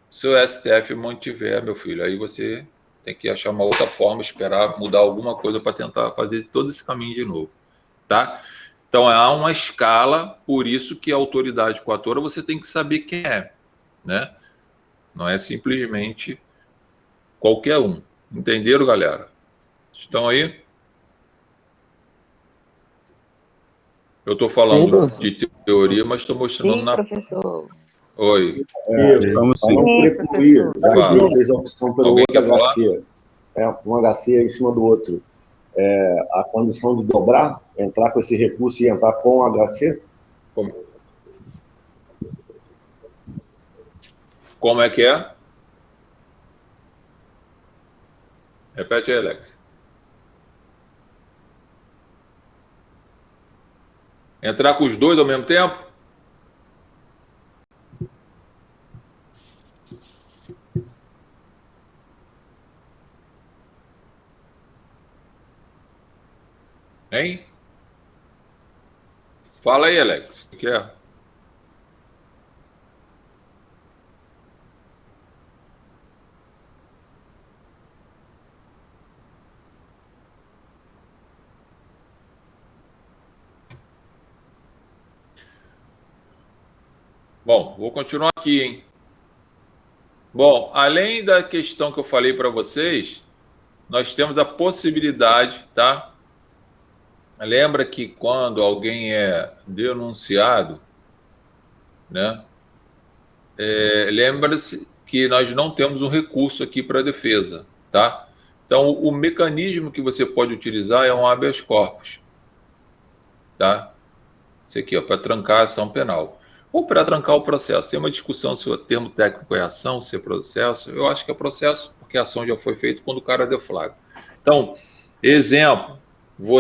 A: Se o STF mantiver, meu filho, aí você tem que achar uma outra forma, esperar mudar alguma coisa para tentar fazer todo esse caminho de novo, tá? Então, há uma escala, por isso que a autoridade coatora você tem que saber quem é, né? Não é simplesmente qualquer um. Entenderam, galera? Estão aí? Eu estou falando de teoria, mas estou mostrando
D: Sim, professor.
A: Oi.
E: Vamos sim.
D: Sim, professor.
E: Já que não fez a opção pelo
A: Alguém
E: outro
A: quer falar?
E: HC, um HC em cima do outro, a condição de dobrar, entrar com esse recurso e entrar com o HC?
A: Como é que é? Repete aí, Alex. Entrar com os dois ao mesmo tempo? Hein? Fala aí, Alex. O que é? Bom, vou continuar aqui, hein? Bom, além da questão que eu falei para vocês, nós temos a possibilidade, tá? Lembra que quando alguém é denunciado, né? Lembra-se que nós não temos um recurso aqui para a defesa, tá? Então, o mecanismo que você pode utilizar é um habeas corpus, tá? Isso aqui, ó, para trancar a ação penal. Ou para trancar o processo. Tem uma discussão se o termo técnico é ação, se é processo. Eu acho que é processo, porque a ação já foi feita quando o cara deu flagra. Então, exemplo,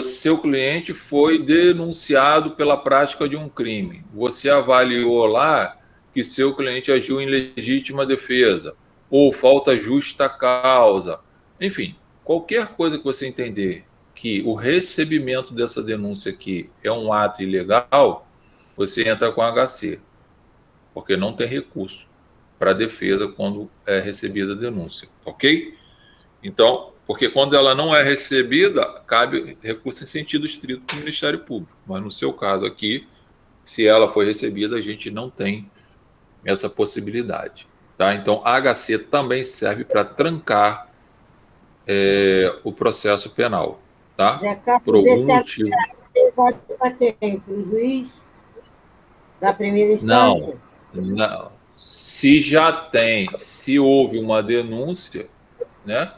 A: seu cliente foi denunciado pela prática de um crime. Você avaliou lá que seu cliente agiu em legítima defesa, ou falta justa causa. Enfim, qualquer coisa que você entender que o recebimento dessa denúncia aqui é um ato ilegal, você entra com HC, porque não tem recurso para a defesa quando é recebida a denúncia, ok? Então, porque quando ela não é recebida, cabe recurso em sentido estrito do Ministério Público, mas no seu caso aqui, se ela foi recebida, a gente não tem essa possibilidade, tá? Então, HC também serve para trancar o processo penal, tá?
C: Zé Carlos,
A: Por algum
C: esse
A: motivo.
C: HC pode para quem? Para o juiz da primeira instância?
A: Não. Se houve uma denúncia, né?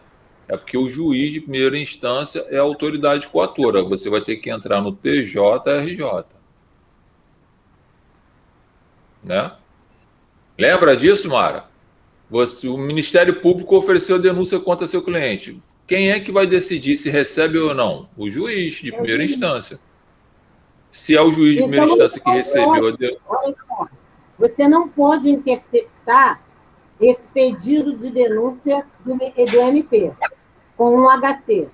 A: É porque o juiz de primeira instância é a autoridade coatora. Você vai ter que entrar no TJRJ, né? Lembra disso, Mara? O Ministério Público ofereceu denúncia contra seu cliente. Quem é que vai decidir se recebe ou não? O juiz de primeira instância. Se é o juiz de primeira instância que recebeu a denúncia.
C: Olha só, você não pode interceptar esse pedido de denúncia do MP com um HC.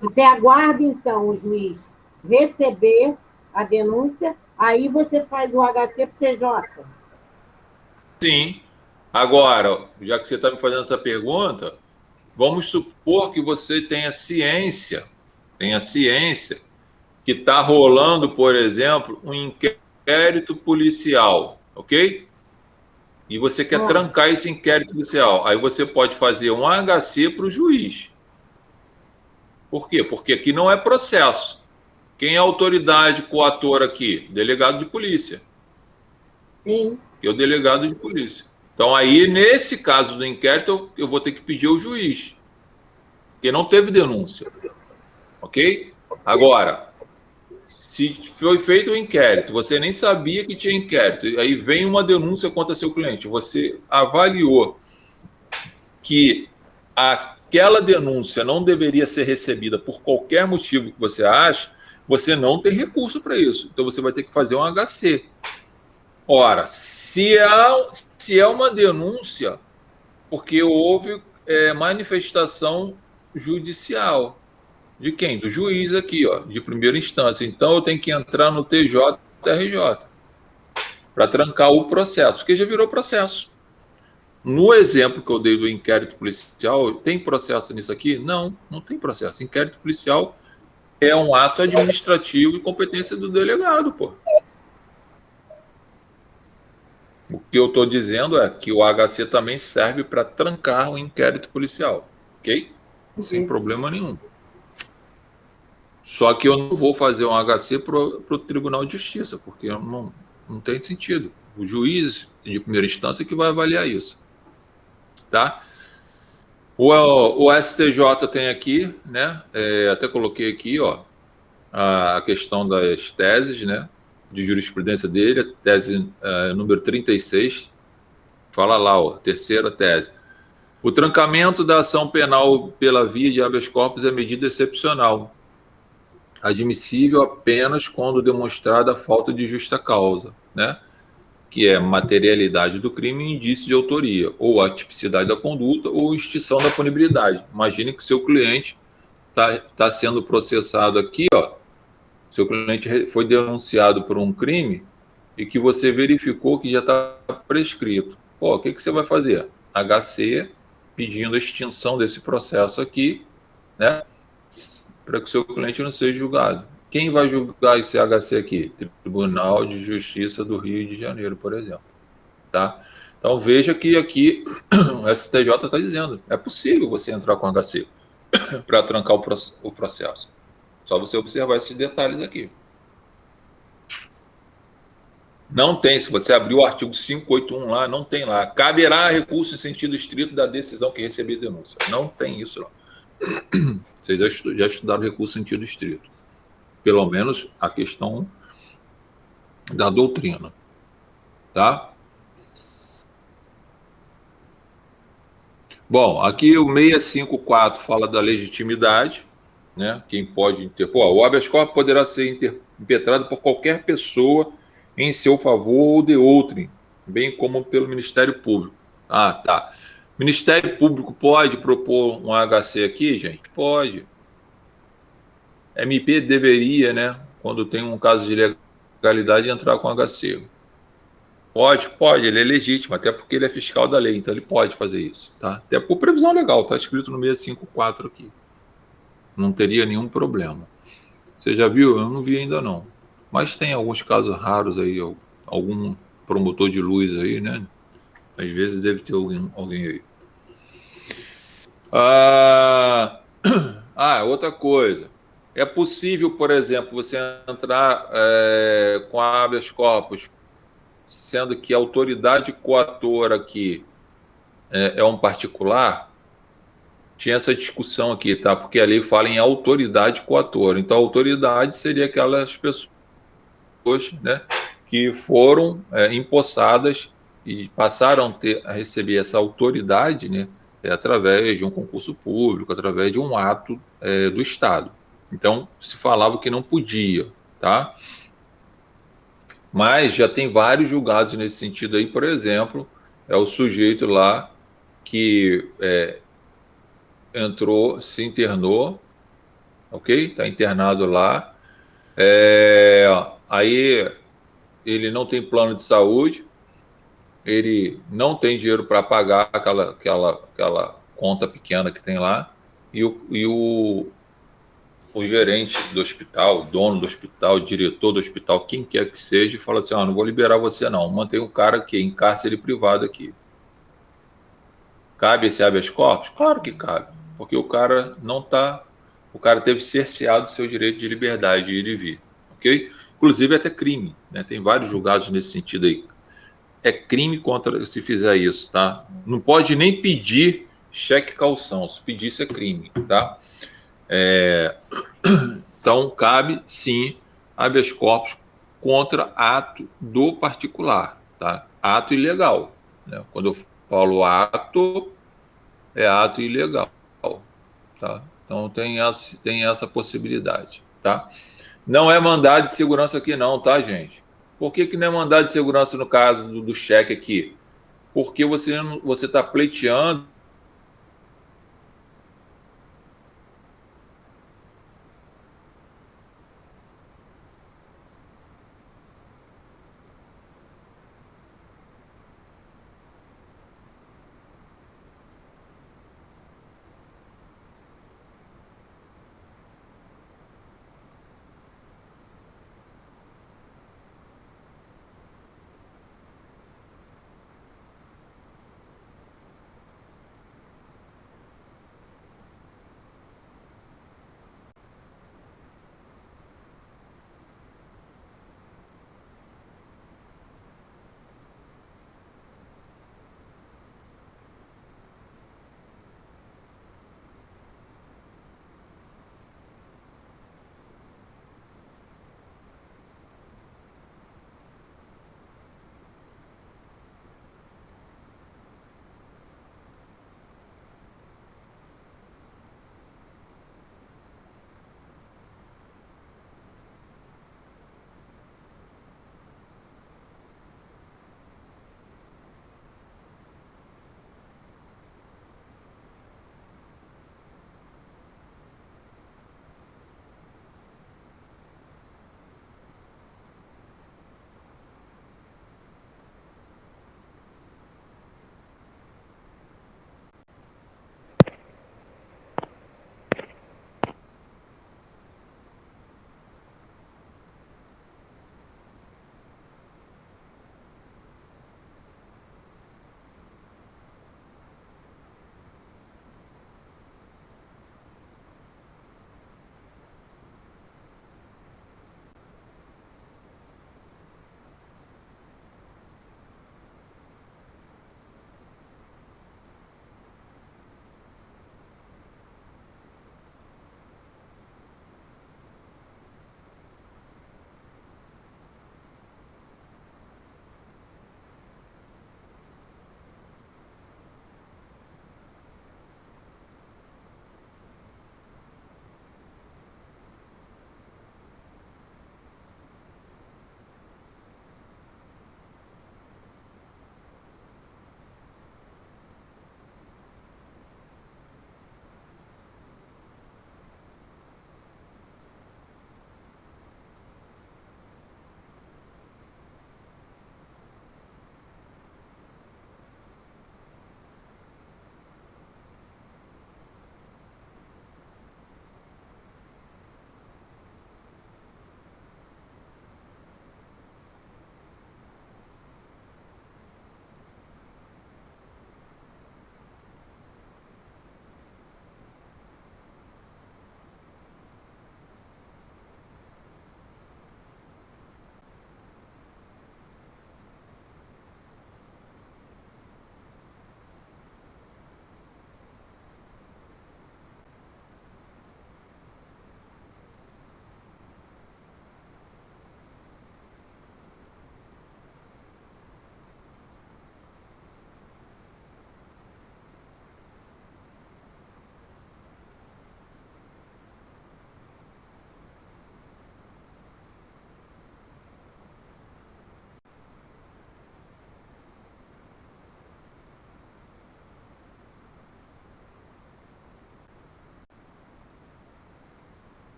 C: Você aguarda, então, o juiz receber a denúncia, aí você faz o HC para o TJ.
A: Sim. Agora, já que você está me fazendo essa pergunta, vamos supor que você tenha ciência que está rolando, por exemplo, um inquérito policial, ok? E você quer trancar esse inquérito policial. Aí você pode fazer um HC para o juiz. Por quê? Porque aqui não é processo. Quem é a autoridade coatora aqui? Delegado de polícia.
C: Sim.
A: Que é o delegado de polícia. Então, aí, nesse caso do inquérito, eu vou ter que pedir ao juiz. Porque não teve denúncia. Ok? Agora, se foi feito o inquérito, você nem sabia que tinha inquérito, aí vem uma denúncia contra seu cliente, você avaliou que aquela denúncia não deveria ser recebida por qualquer motivo que você ache, você não tem recurso para isso. Então você vai ter que fazer um HC. Ora, se é uma denúncia, porque houve manifestação judicial. De quem? Do juiz aqui, ó, de primeira instância. Então eu tenho que entrar no TJRJ para trancar o processo, porque já virou processo. No exemplo que eu dei do inquérito policial, tem processo nisso aqui? Não, não tem processo. Inquérito policial é um ato administrativo e competência do delegado, pô. O que eu estou dizendo é que o HC também serve para trancar o inquérito policial, ok? Sem problema nenhum. Só que eu não vou fazer um HC para o Tribunal de Justiça, porque não tem sentido. O juiz de primeira instância que vai avaliar isso, tá? O STJ tem aqui, né? Até coloquei aqui, ó, a questão das teses, né? De jurisprudência dele, a tese número 36, fala lá, ó, terceira tese. O trancamento da ação penal pela via de habeas corpus é medida excepcional, admissível apenas quando demonstrada a falta de justa causa, né? Que é materialidade do crime e indício de autoria, ou a tipicidade da conduta, ou extinção da punibilidade. Imagine que seu cliente tá sendo processado aqui, ó. Seu cliente foi denunciado por um crime e que você verificou que já está prescrito. Pô, o que você vai fazer? HC, pedindo a extinção desse processo aqui, né? Para que o seu cliente não seja julgado. Quem vai julgar esse HC aqui? Tribunal de Justiça do Rio de Janeiro, por exemplo. Tá? Então veja que aqui o STJ está dizendo, é possível você entrar com HC para trancar o processo. Só você observar esses detalhes aqui. Não tem, se você abrir o artigo 581 lá, não tem lá. Caberá recurso em sentido estrito da decisão que receber denúncia. Não tem isso lá. Vocês já estudaram recurso em sentido estrito. Pelo menos a questão da doutrina. Tá? Bom, aqui o 654 fala da legitimidade, né? Quem pode interpor. O habeas corpus poderá ser impetrado por qualquer pessoa em seu favor ou de outrem, bem como pelo Ministério Público. Ah, tá. Ministério Público pode propor um HC aqui, gente? Pode. MP deveria, né, quando tem um caso de ilegalidade, entrar com HC. Pode, ele é legítimo, até porque ele é fiscal da lei, então ele pode fazer isso, tá? Até por previsão legal, tá escrito no 654 aqui. Não teria nenhum problema. Você já viu? Eu não vi ainda não. Mas tem alguns casos raros aí, algum promotor de luz aí, né? Às vezes deve ter alguém aí. Outra coisa. É possível, por exemplo, você entrar com a habeas corpus, sendo que a autoridade coatora aqui é um particular? Tinha essa discussão aqui, tá? Porque a lei fala em autoridade coatora. Então, a autoridade seria aquelas pessoas, né, que foram empossadas e passaram a receber essa autoridade, né, através de um concurso público, através de um ato do Estado. Então, se falava que não podia, tá? Mas já tem vários julgados nesse sentido aí, por exemplo, é o sujeito lá que entrou, se internou, ok? Está internado lá. Aí ele não tem plano de saúde, ele não tem dinheiro para pagar aquela conta pequena que tem lá, e o gerente do hospital, o dono do hospital, o diretor do hospital, quem quer que seja, fala assim, não vou liberar você não, mantém o cara aqui, em cárcere privado aqui. Cabe esse habeas corpus? Claro que cabe, porque o cara o cara teve cerceado o seu direito de liberdade, de ir e vir, ok? Inclusive até crime, né? Tem vários julgados nesse sentido aí. É crime se fizer isso, tá? Não pode nem pedir cheque calção, se pedir isso é crime, tá? Então, cabe, sim, habeas corpus contra ato do particular, tá? Ato ilegal, né? Quando eu falo ato, é ato ilegal, tá? Então tem essa possibilidade, tá? Não é mandado de segurança aqui não, tá, gente? Por que que não é mandado de segurança no caso do cheque aqui? Porque você está pleiteando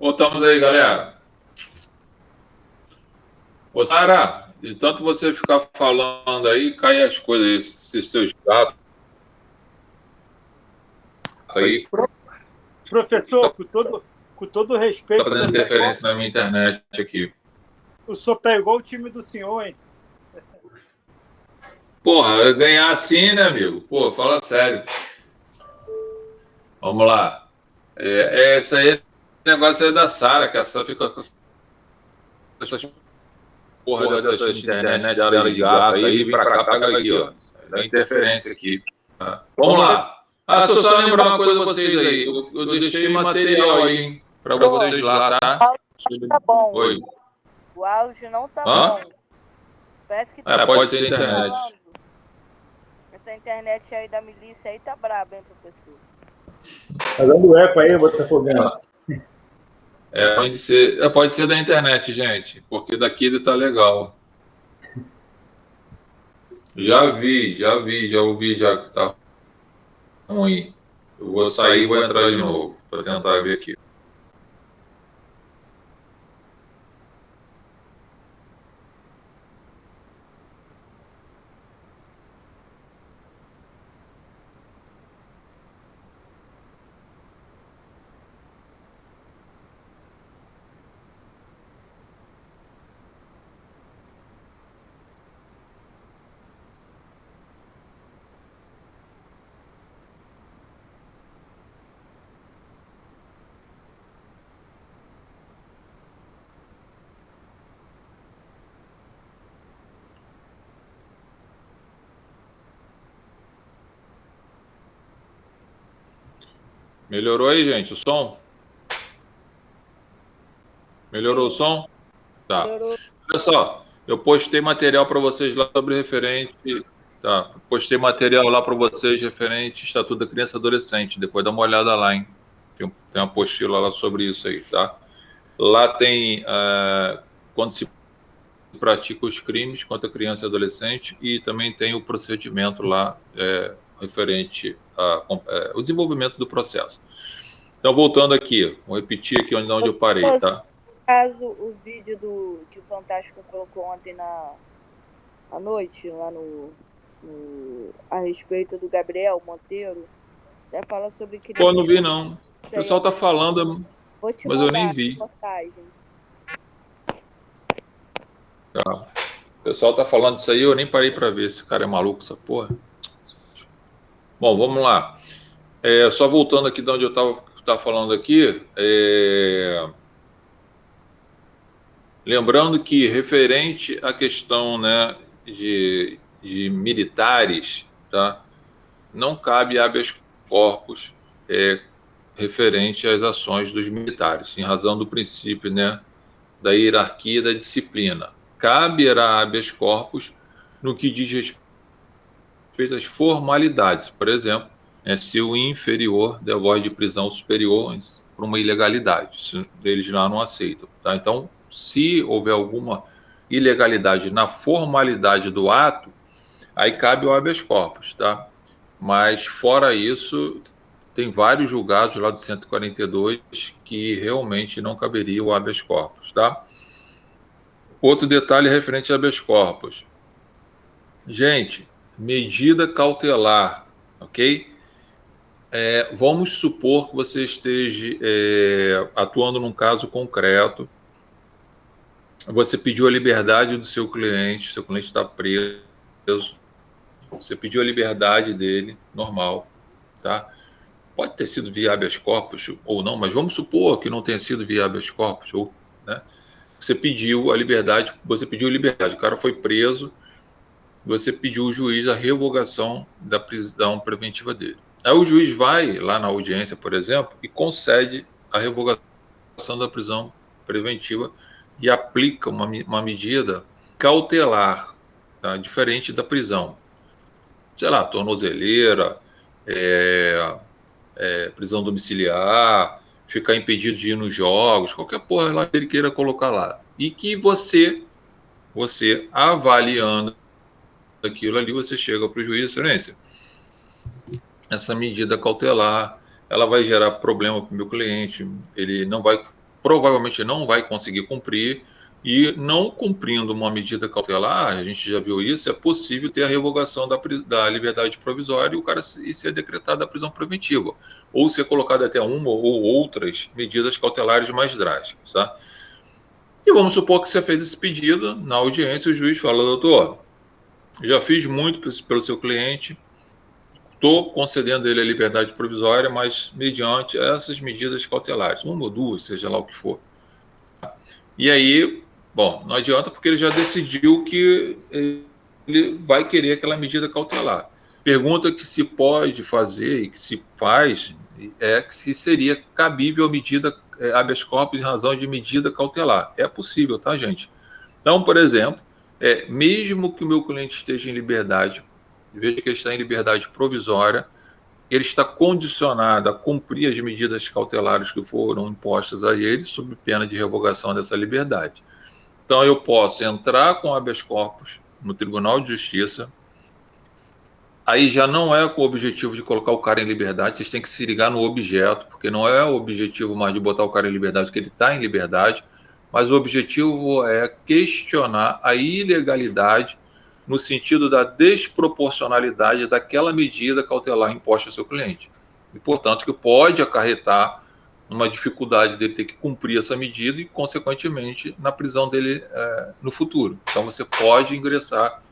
A: Voltamos aí, galera. Ô, Sara, de tanto você ficar falando aí, cai as coisas, esses seus gatos aí.
F: Professor, com todo respeito...
A: Tá fazendo interferência na minha internet aqui.
F: O senhor pegou o time do senhor, hein?
A: Porra, ganhar assim, né, amigo? Pô, fala sério. Vamos lá. Esse aí, o negócio é da Sara, que a Sara fica com essas porra dessa internet dela de gato aí, vem pra cá, pega aqui, ó. Dá interferência aqui. Tá? Vamos lá. Deixa eu só lembrar uma coisa pra vocês aí. Eu deixei material aí, hein, pra vocês lá, tá?
D: Tá bom.
A: Oi.
D: O áudio não tá
A: Hã?
D: bom. Parece que tá
A: Pode ser internet.
D: falando. Essa internet aí da milícia aí tá braba, hein, professor?
G: Tá dando eco aí, Botafoguense.
A: Pode ser da internet, gente, porque daqui tá legal. Já ouvi já que tá ruim. Eu vou sair e vou entrar de novo para tentar ver aqui. Melhorou aí, gente, o som? Melhorou o som? Tá.
D: Melhorou.
A: Olha só, eu postei material para vocês lá sobre referente. Tá, postei material lá para vocês referente ao Estatuto da Criança e Adolescente. Depois dá uma olhada lá, hein? Tem uma apostila lá sobre isso aí, tá? Lá tem quando se pratica os crimes contra criança e adolescente e também tem o procedimento lá referente ao desenvolvimento do processo. Então, voltando aqui, vou repetir aqui onde eu parei, tá?
D: Caso o vídeo que o Fantástico colocou ontem à noite, lá a respeito do Gabriel Monteiro, até fala sobre criança.
A: Pô, não vi não. O pessoal tá falando, mas eu nem vi. Tá. O pessoal tá falando disso aí, eu nem parei para ver. Esse cara é maluco, essa porra. Bom, vamos lá. Só voltando aqui de onde eu tava falando aqui, lembrando que referente à questão, né, de militares, tá, não cabe habeas corpus referente às ações dos militares, em razão do princípio, né, da hierarquia e da disciplina. Caberá habeas corpus no que diz respeito às formalidades, por exemplo, se o inferior der voz de prisão superior por uma ilegalidade, isso eles lá não aceitam, tá? Então, se houver alguma ilegalidade na formalidade do ato, aí cabe o habeas corpus, tá? Mas, fora isso, tem vários julgados lá do 142 que realmente não caberia o habeas corpus, tá? Outro detalhe referente a habeas corpus. Gente, medida cautelar, ok? Vamos supor que você esteja atuando num caso concreto, você pediu a liberdade do seu cliente está preso, você pediu a liberdade dele, normal, tá? Pode ter sido via habeas corpus ou não, mas vamos supor que não tenha sido via habeas corpus, ou, né? Você pediu a liberdade, o cara foi preso, você pediu ao juiz a revogação da prisão preventiva dele. Aí o juiz vai lá na audiência, por exemplo, e concede a revogação da prisão preventiva e aplica uma medida cautelar, tá? Diferente da prisão. Sei lá, tornozeleira, prisão domiciliar, ficar impedido de ir nos jogos, qualquer porra lá que ele queira colocar lá. E que você avaliando aquilo ali, você chega para o juiz, excelência, essa medida cautelar, ela vai gerar problema para o meu cliente, ele não vai provavelmente não vai conseguir cumprir, e não cumprindo uma medida cautelar, a gente já viu isso, é possível ter a revogação da liberdade provisória e o cara ser decretado a prisão preventiva, ou ser colocado até uma ou outras medidas cautelares mais drásticas, tá? E vamos supor que você fez esse pedido na audiência, o juiz fala, doutor, já fiz muito pelo seu cliente, estou concedendo ele a liberdade provisória, mas mediante essas medidas cautelares, uma ou duas, seja lá o que for. E aí, bom, não adianta porque ele já decidiu que ele vai querer aquela medida cautelar. Pergunta que se pode fazer e que se faz é que se seria cabível a medida habeas corpus em razão de medida cautelar. É possível, tá, gente? Então, por exemplo, mesmo que o meu cliente esteja em liberdade, veja que ele está em liberdade provisória, ele está condicionado a cumprir as medidas cautelares que foram impostas a ele, sob pena de revogação dessa liberdade. Então, eu posso entrar com habeas corpus no Tribunal de Justiça, aí já não é com o objetivo de colocar o cara em liberdade, vocês têm que se ligar no objeto, porque não é o objetivo mais de botar o cara em liberdade, porque ele está em liberdade, mas o objetivo é questionar a ilegalidade no sentido da desproporcionalidade daquela medida cautelar imposta ao seu cliente. E, portanto, que pode acarretar uma dificuldade dele ter que cumprir essa medida e, consequentemente, na prisão dele no futuro. Então, você pode ingressar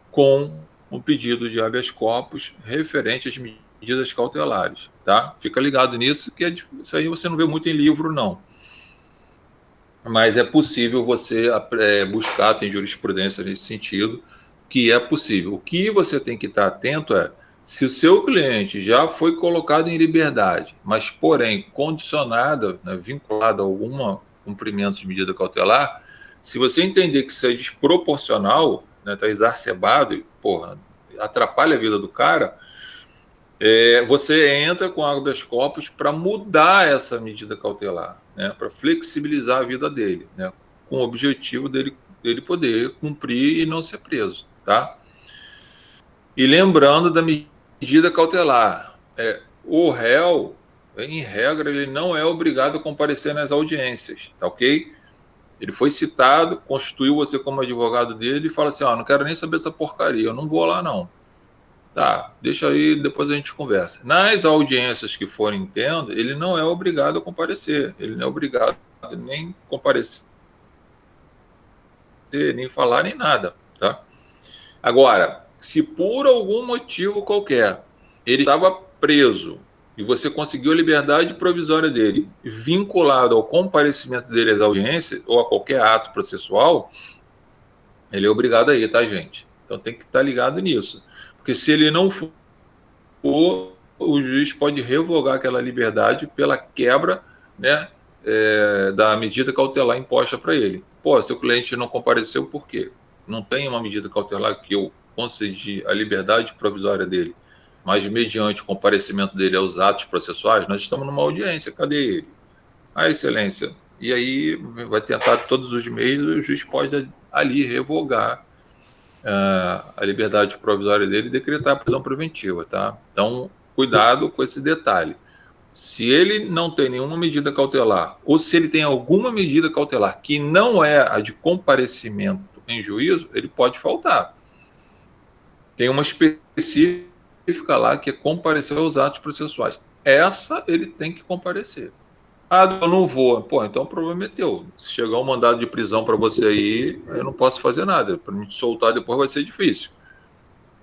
A: com um pedido de habeas corpus referente às medidas cautelares, tá? Fica ligado nisso, que isso aí você não vê muito em livro, não. Mas é possível você buscar, tem jurisprudência nesse sentido, que é possível. O que você tem que estar atento é, se o seu cliente já foi colocado em liberdade, mas, porém, condicionado, né, vinculado a algum cumprimento de medida cautelar, se você entender que isso é desproporcional, está exacerbado e, porra, atrapalha a vida do cara, você entra com habeas corpus para mudar essa medida cautelar, né, para flexibilizar a vida dele, né, com o objetivo dele poder cumprir e não ser preso, tá? E lembrando da medida cautelar, o réu, em regra, ele não é obrigado a comparecer nas audiências, tá ok? Ele foi citado, constituiu você como advogado dele e fala assim, não quero nem saber essa porcaria, eu não vou lá não. Tá, deixa aí, depois a gente conversa. Nas audiências que forem tendo, ele não é obrigado a comparecer, ele não é obrigado a nem comparecer, nem falar, nem nada, tá? Agora, se por algum motivo qualquer ele estava preso e você conseguiu a liberdade provisória dele, vinculado ao comparecimento dele às audiências ou a qualquer ato processual, ele é obrigado a ir, tá, gente? Então tem que estar ligado nisso. Porque se ele não for, o juiz pode revogar aquela liberdade pela quebra, né, da medida cautelar imposta para ele. Pô, seu cliente não compareceu por quê? Não tem uma medida cautelar que eu concedi a liberdade provisória dele, mas mediante o comparecimento dele aos atos processuais, nós estamos numa audiência, cadê ele? A excelência. E aí vai tentar todos os meios, o juiz pode ali revogar a liberdade provisória dele e decretar a prisão preventiva, tá? Então, cuidado com esse detalhe. Se ele não tem nenhuma medida cautelar, ou se ele tem alguma medida cautelar que não é a de comparecimento em juízo, ele pode faltar. Tem uma específica lá que é comparecer aos atos processuais. Essa ele tem que comparecer. Eu não vou. Pô, então o problema é teu. Se chegar um mandado de prisão para você aí, eu não posso fazer nada. Para me soltar depois vai ser difícil.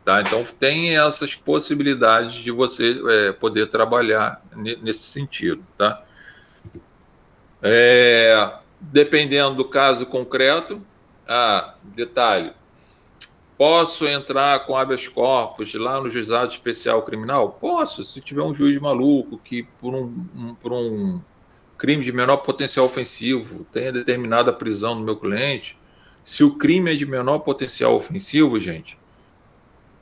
A: Tá? Então tem essas possibilidades de você poder trabalhar nesse sentido. Tá? Dependendo do caso concreto, detalhe, posso entrar com habeas corpus lá no juizado especial criminal? Posso, se tiver um juiz maluco que por um crime de menor potencial ofensivo tenha determinado a prisão do meu cliente. Se o crime é de menor potencial ofensivo, gente,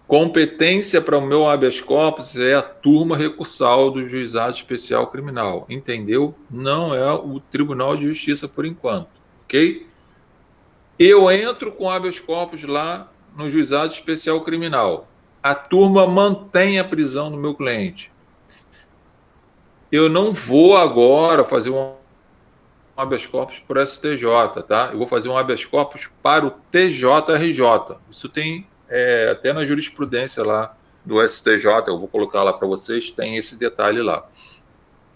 A: competência para o meu habeas corpus é a turma recursal do juizado especial criminal, entendeu? Não é o Tribunal de Justiça por enquanto, ok? Eu entro com habeas corpus lá no juizado especial criminal. A turma mantém a prisão do meu cliente. Eu não vou agora fazer uma habeas corpus para o STJ, tá? Eu vou fazer um habeas corpus para o TJRJ. Isso tem até na jurisprudência lá do STJ, eu vou colocar lá para vocês, tem esse detalhe lá.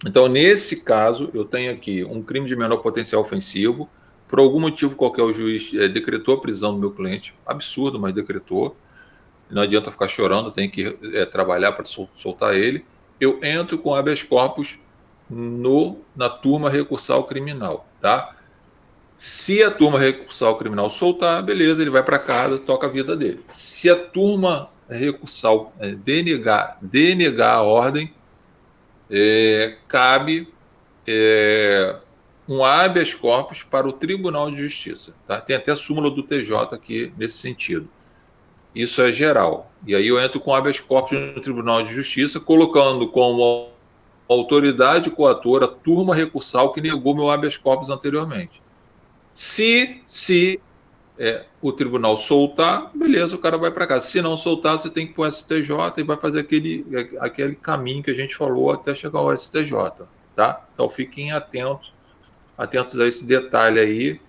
A: Então, nesse caso, eu tenho aqui um crime de menor potencial ofensivo. Por algum motivo qualquer, o juiz decretou a prisão do meu cliente. Absurdo, mas decretou. Não adianta ficar chorando, tem que trabalhar para soltar ele. Eu entro com habeas corpus na turma recursal criminal, tá? Se a turma recursal criminal soltar, beleza, ele vai para casa, toca a vida dele. Se a turma recursal denegar a ordem, cabe um habeas corpus para o Tribunal de Justiça, tá? Tem até a súmula do TJ aqui nesse sentido. Isso é geral. E aí eu entro com habeas corpus no Tribunal de Justiça, colocando como autoridade coatora a turma recursal que negou meu habeas corpus anteriormente. Se o tribunal soltar, beleza, o cara vai para casa. Se não soltar, você tem que ir para o STJ e vai fazer aquele caminho que a gente falou até chegar ao STJ, tá? Então fiquem atentos a esse detalhe aí,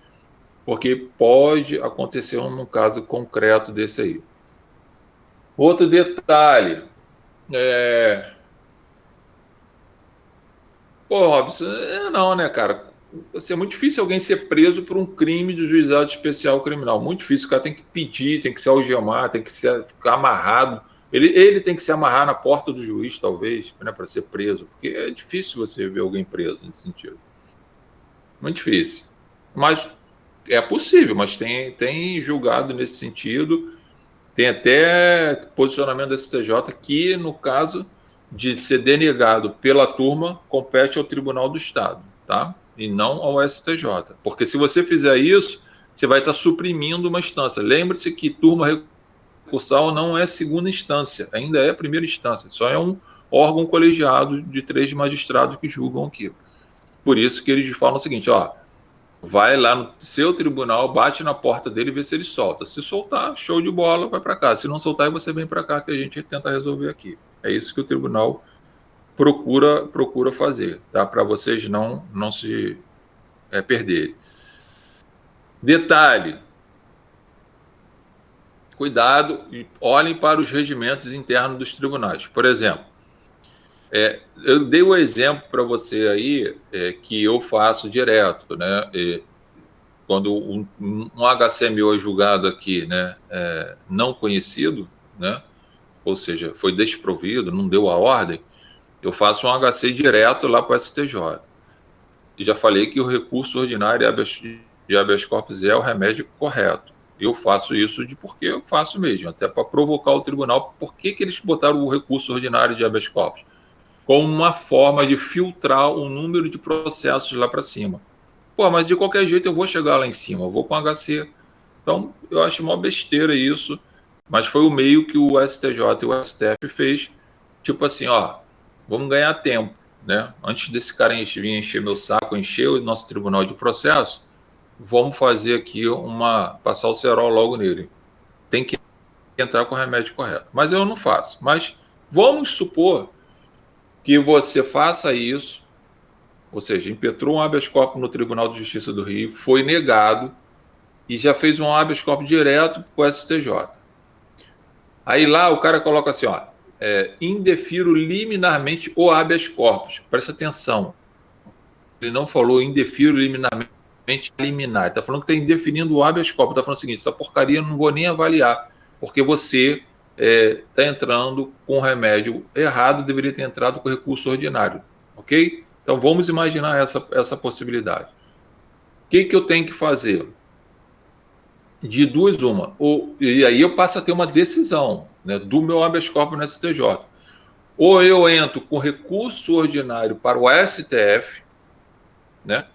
A: porque pode acontecer num caso concreto desse aí. Outro detalhe, Robson, não, né, cara? Assim, é muito difícil alguém ser preso por um crime do juizado especial criminal. Muito difícil. O cara tem que pedir, tem que se algemar, tem que ficar amarrado. Ele tem que se amarrar na porta do juiz, talvez, né, para ser preso. Porque é difícil você ver alguém preso nesse sentido. Muito difícil. Mas é possível, mas tem julgado nesse sentido. Tem até posicionamento do STJ que, no caso de ser denegado pela turma, compete ao Tribunal do Estado, tá? E não ao STJ. Porque se você fizer isso, você vai estar suprimindo uma instância. Lembre-se que turma recursal não é segunda instância, ainda é primeira instância. Só é um órgão colegiado de 3 magistrados que julgam aquilo. Por isso que eles falam o seguinte, vai lá no seu tribunal, bate na porta dele e vê se ele solta. Se soltar, show de bola, vai para cá. Se não soltar, você vem para cá que a gente tenta resolver aqui. É isso que o tribunal procura fazer, tá? Para vocês não se perderem. Detalhe, cuidado e olhem para os regimentos internos dos tribunais. Por exemplo, eu dei o exemplo para você aí que eu faço direto, né? Quando um HCMO é julgado aqui, né, não conhecido, né? Ou seja, foi desprovido, não deu a ordem, eu faço um HC direto lá para o STJ. E já falei que o recurso ordinário de habeas corpus é o remédio correto. Eu faço isso porque eu faço mesmo, até para provocar o tribunal. Por que eles botaram o recurso ordinário de habeas corpus? Como uma forma de filtrar o número de processos lá para cima. Pô, mas de qualquer jeito eu vou chegar lá em cima, eu vou com HC. Então, eu acho uma besteira isso, mas foi o meio que o STJ e o STF fez, tipo assim, vamos ganhar tempo, né? Antes desse cara vir encher meu saco, encher o nosso tribunal de processo, vamos fazer aqui passar o cerol logo nele. Tem que entrar com o remédio correto. Mas eu não faço. Mas vamos supor que você faça isso, ou seja, impetrou um habeas corpus no Tribunal de Justiça do Rio, foi negado e já fez um habeas corpus direto para o STJ. Aí lá o cara coloca assim, indefiro liminarmente o habeas corpus. Presta atenção. Ele não falou indefiro liminarmente liminar. Ele está falando que está indefinindo o habeas corpus. Está falando o seguinte, essa porcaria eu não vou nem avaliar, porque você está entrando com remédio errado, deveria ter entrado com recurso ordinário. Ok? Então vamos imaginar essa possibilidade. O que eu tenho que fazer? De duas, uma. E aí eu passo a ter uma decisão, né, do meu habeas corpus no STJ. Ou eu entro com recurso ordinário para o STF, né,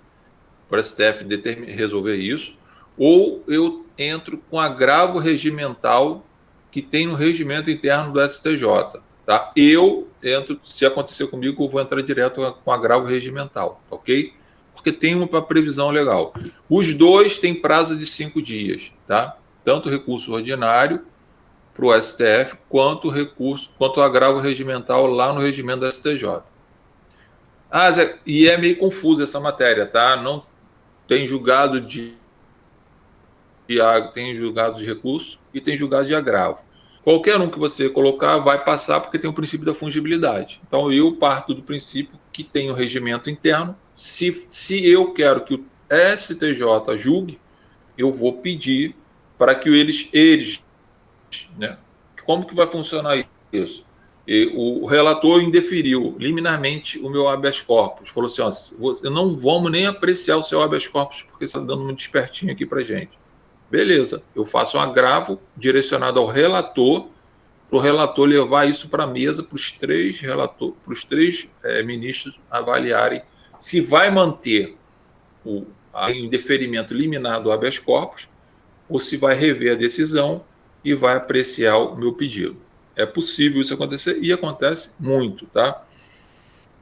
A: para o STF resolver isso, ou eu entro com agravo regimental que tem no regimento interno do STJ. Tá? Eu entro, se acontecer comigo, eu vou entrar direto com agravo regimental, ok? Porque tem uma previsão legal. Os dois têm prazo de 5 dias, tá? Tanto o recurso ordinário para o STF, quanto o agravo regimental lá no regimento do STJ. Zé, e é meio confuso essa matéria, tá? tem julgado de tem julgado de recurso e tem julgado de agravo. Qualquer um que você colocar vai passar porque tem o princípio da fungibilidade. Então, eu parto do princípio que tem o regimento interno. Se eu quero que o STJ julgue, eu vou pedir para que eles, né? Como que vai funcionar isso? O relator indeferiu liminarmente o meu habeas corpus. Falou assim, ó, não vamos nem apreciar o seu habeas corpus porque você está dando muito espertinho aqui para gente. Beleza, eu faço um agravo direcionado ao relator, para o relator levar isso para a mesa, para os três ministros avaliarem se vai manter o indeferimento liminar do habeas corpus ou se vai rever a decisão e vai apreciar o meu pedido. É possível isso acontecer e acontece muito, tá?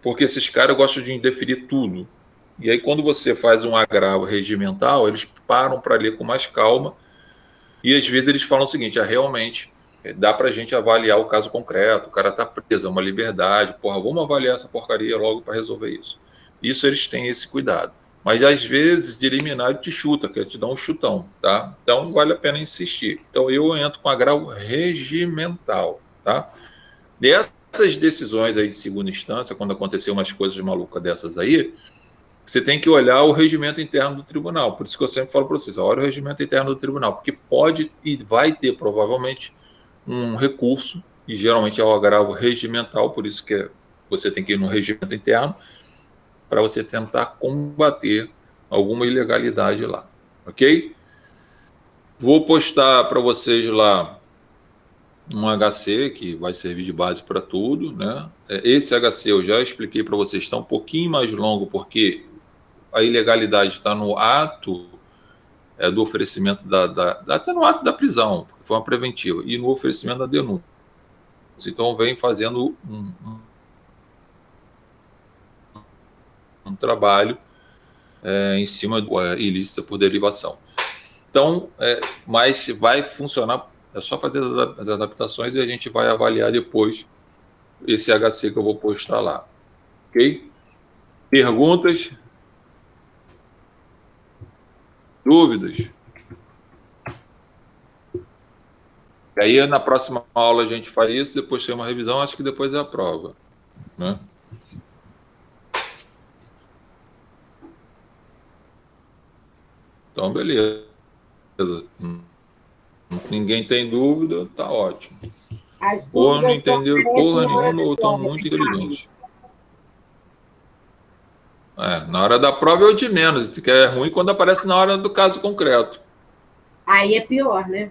A: Porque esses caras gostam de indeferir tudo. E aí, quando você faz um agravo regimental, eles param para ler com mais calma e, às vezes, eles falam o seguinte, realmente, dá para a gente avaliar o caso concreto, o cara está preso, é uma liberdade, vamos avaliar essa porcaria logo para resolver isso. Isso eles têm esse cuidado. Mas, às vezes, de liminar, te chuta, quer te dar um chutão, tá? Então, vale a pena insistir. Então, eu entro com agravo regimental, tá? Dessas decisões aí de segunda instância, quando aconteceu umas coisas malucas dessas aí, você tem que olhar o regimento interno do tribunal. Por isso que eu sempre falo para vocês, olha o regimento interno do tribunal, porque pode e vai ter, provavelmente, um recurso, e geralmente é o agravo regimental, por isso que você tem que ir no regimento interno, para você tentar combater alguma ilegalidade lá, ok? Vou postar para vocês lá um HC que vai servir de base para tudo, né? Esse HC eu já expliquei para vocês, está um pouquinho mais longo, porque a ilegalidade está no ato do oferecimento até no ato da prisão, porque foi uma preventiva, e no oferecimento da denúncia. Então, vem fazendo um trabalho em cima do ilícita por derivação. Então, mas vai funcionar, é só fazer as adaptações e a gente vai avaliar depois esse HC que eu vou postar lá. Ok? Perguntas? Dúvidas? E aí, na próxima aula, a gente faz isso, depois tem uma revisão, acho que depois é a prova, né? Então, beleza. Ninguém tem dúvida, tá ótimo. Ou não entendeu porra nenhuma, ou estão muito inteligentes. Na hora da prova é o de menos, que é ruim quando aparece na hora do caso concreto.
C: Aí é pior, né?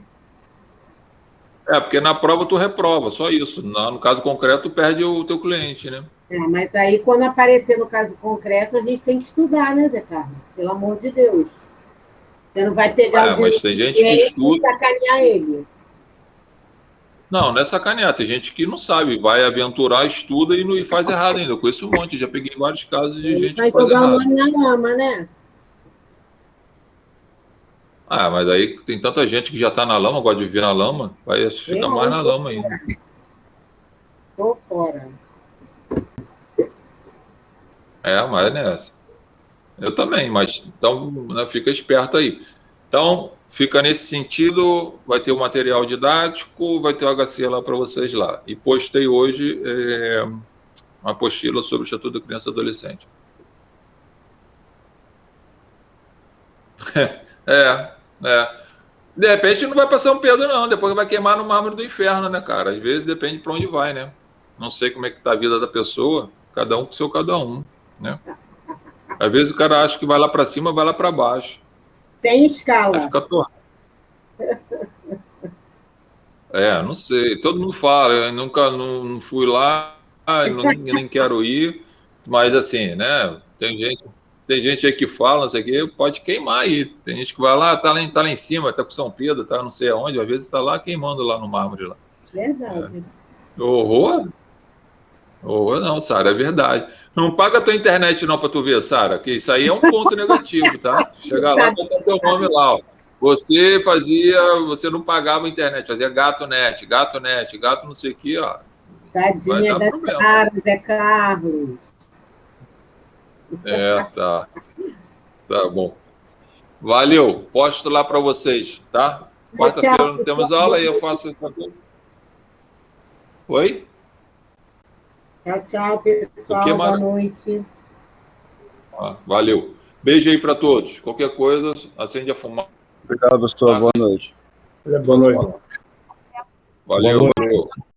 A: Porque na prova tu reprova, só isso. No caso concreto, tu perde o teu cliente, né?
C: Mas aí, quando aparecer no caso concreto, a gente tem que estudar, né, Zé Carlos? Pelo amor de Deus. Você não vai pegar o
A: mas tem gente que estuda
C: e sacanear ele.
A: Não é sacanear. Tem gente que não sabe, vai aventurar, estuda e faz errado ainda. Eu conheço um monte, já peguei vários casos de gente que faz errado. Vai jogar o
C: nome na lama, né?
A: Mas aí tem tanta gente que já está na lama, gosta de viver na lama, vai ficar mais na lama ainda.
C: Tô fora.
A: Mas é nessa. Eu também, mas então, né, fica esperto aí. Então, fica nesse sentido, vai ter o material didático, vai ter o HC lá para vocês lá. E postei hoje uma apostila sobre o Estatuto da Criança e Adolescente. De repente não vai para São Pedro, não. Depois vai queimar no mármore do inferno, né, cara? Às vezes depende para onde vai, né? Não sei como é que tá a vida da pessoa, cada um com seu cada um, né? Às vezes o cara acha que vai lá para cima, vai lá para baixo.
C: Tem escala.
A: Vai ficar torto. Não sei. Todo mundo fala, eu nunca não fui lá, nem quero ir, mas assim, né? Tem gente aí que fala, não sei o quê, pode queimar aí. Tem gente que vai lá, tá lá em cima, tá com São Pedro, tá não sei aonde, às vezes tá lá queimando lá no mármore lá.
C: Verdade.
A: Horror? Horror não, Sara, é verdade. Não paga a tua internet não para tu ver, Sara, que isso aí é um ponto negativo, tá? Chega lá, botar teu nome lá, ó. Você não pagava a internet, fazia gato net, gato não sei o que, ó.
C: Tadinha da Sara, Zé Carlos.
A: Tá bom. Valeu. Posto lá para vocês, tá? Quarta-feira não temos aula e eu faço isso também. Oi?
C: Tchau, pessoal. Boa noite.
A: Valeu. Beijo aí para todos. Qualquer coisa, acende a fumaça.
H: Obrigado, pastor. Boa noite.
G: Boa noite.
A: Valeu.
G: Boa noite.
A: Valeu.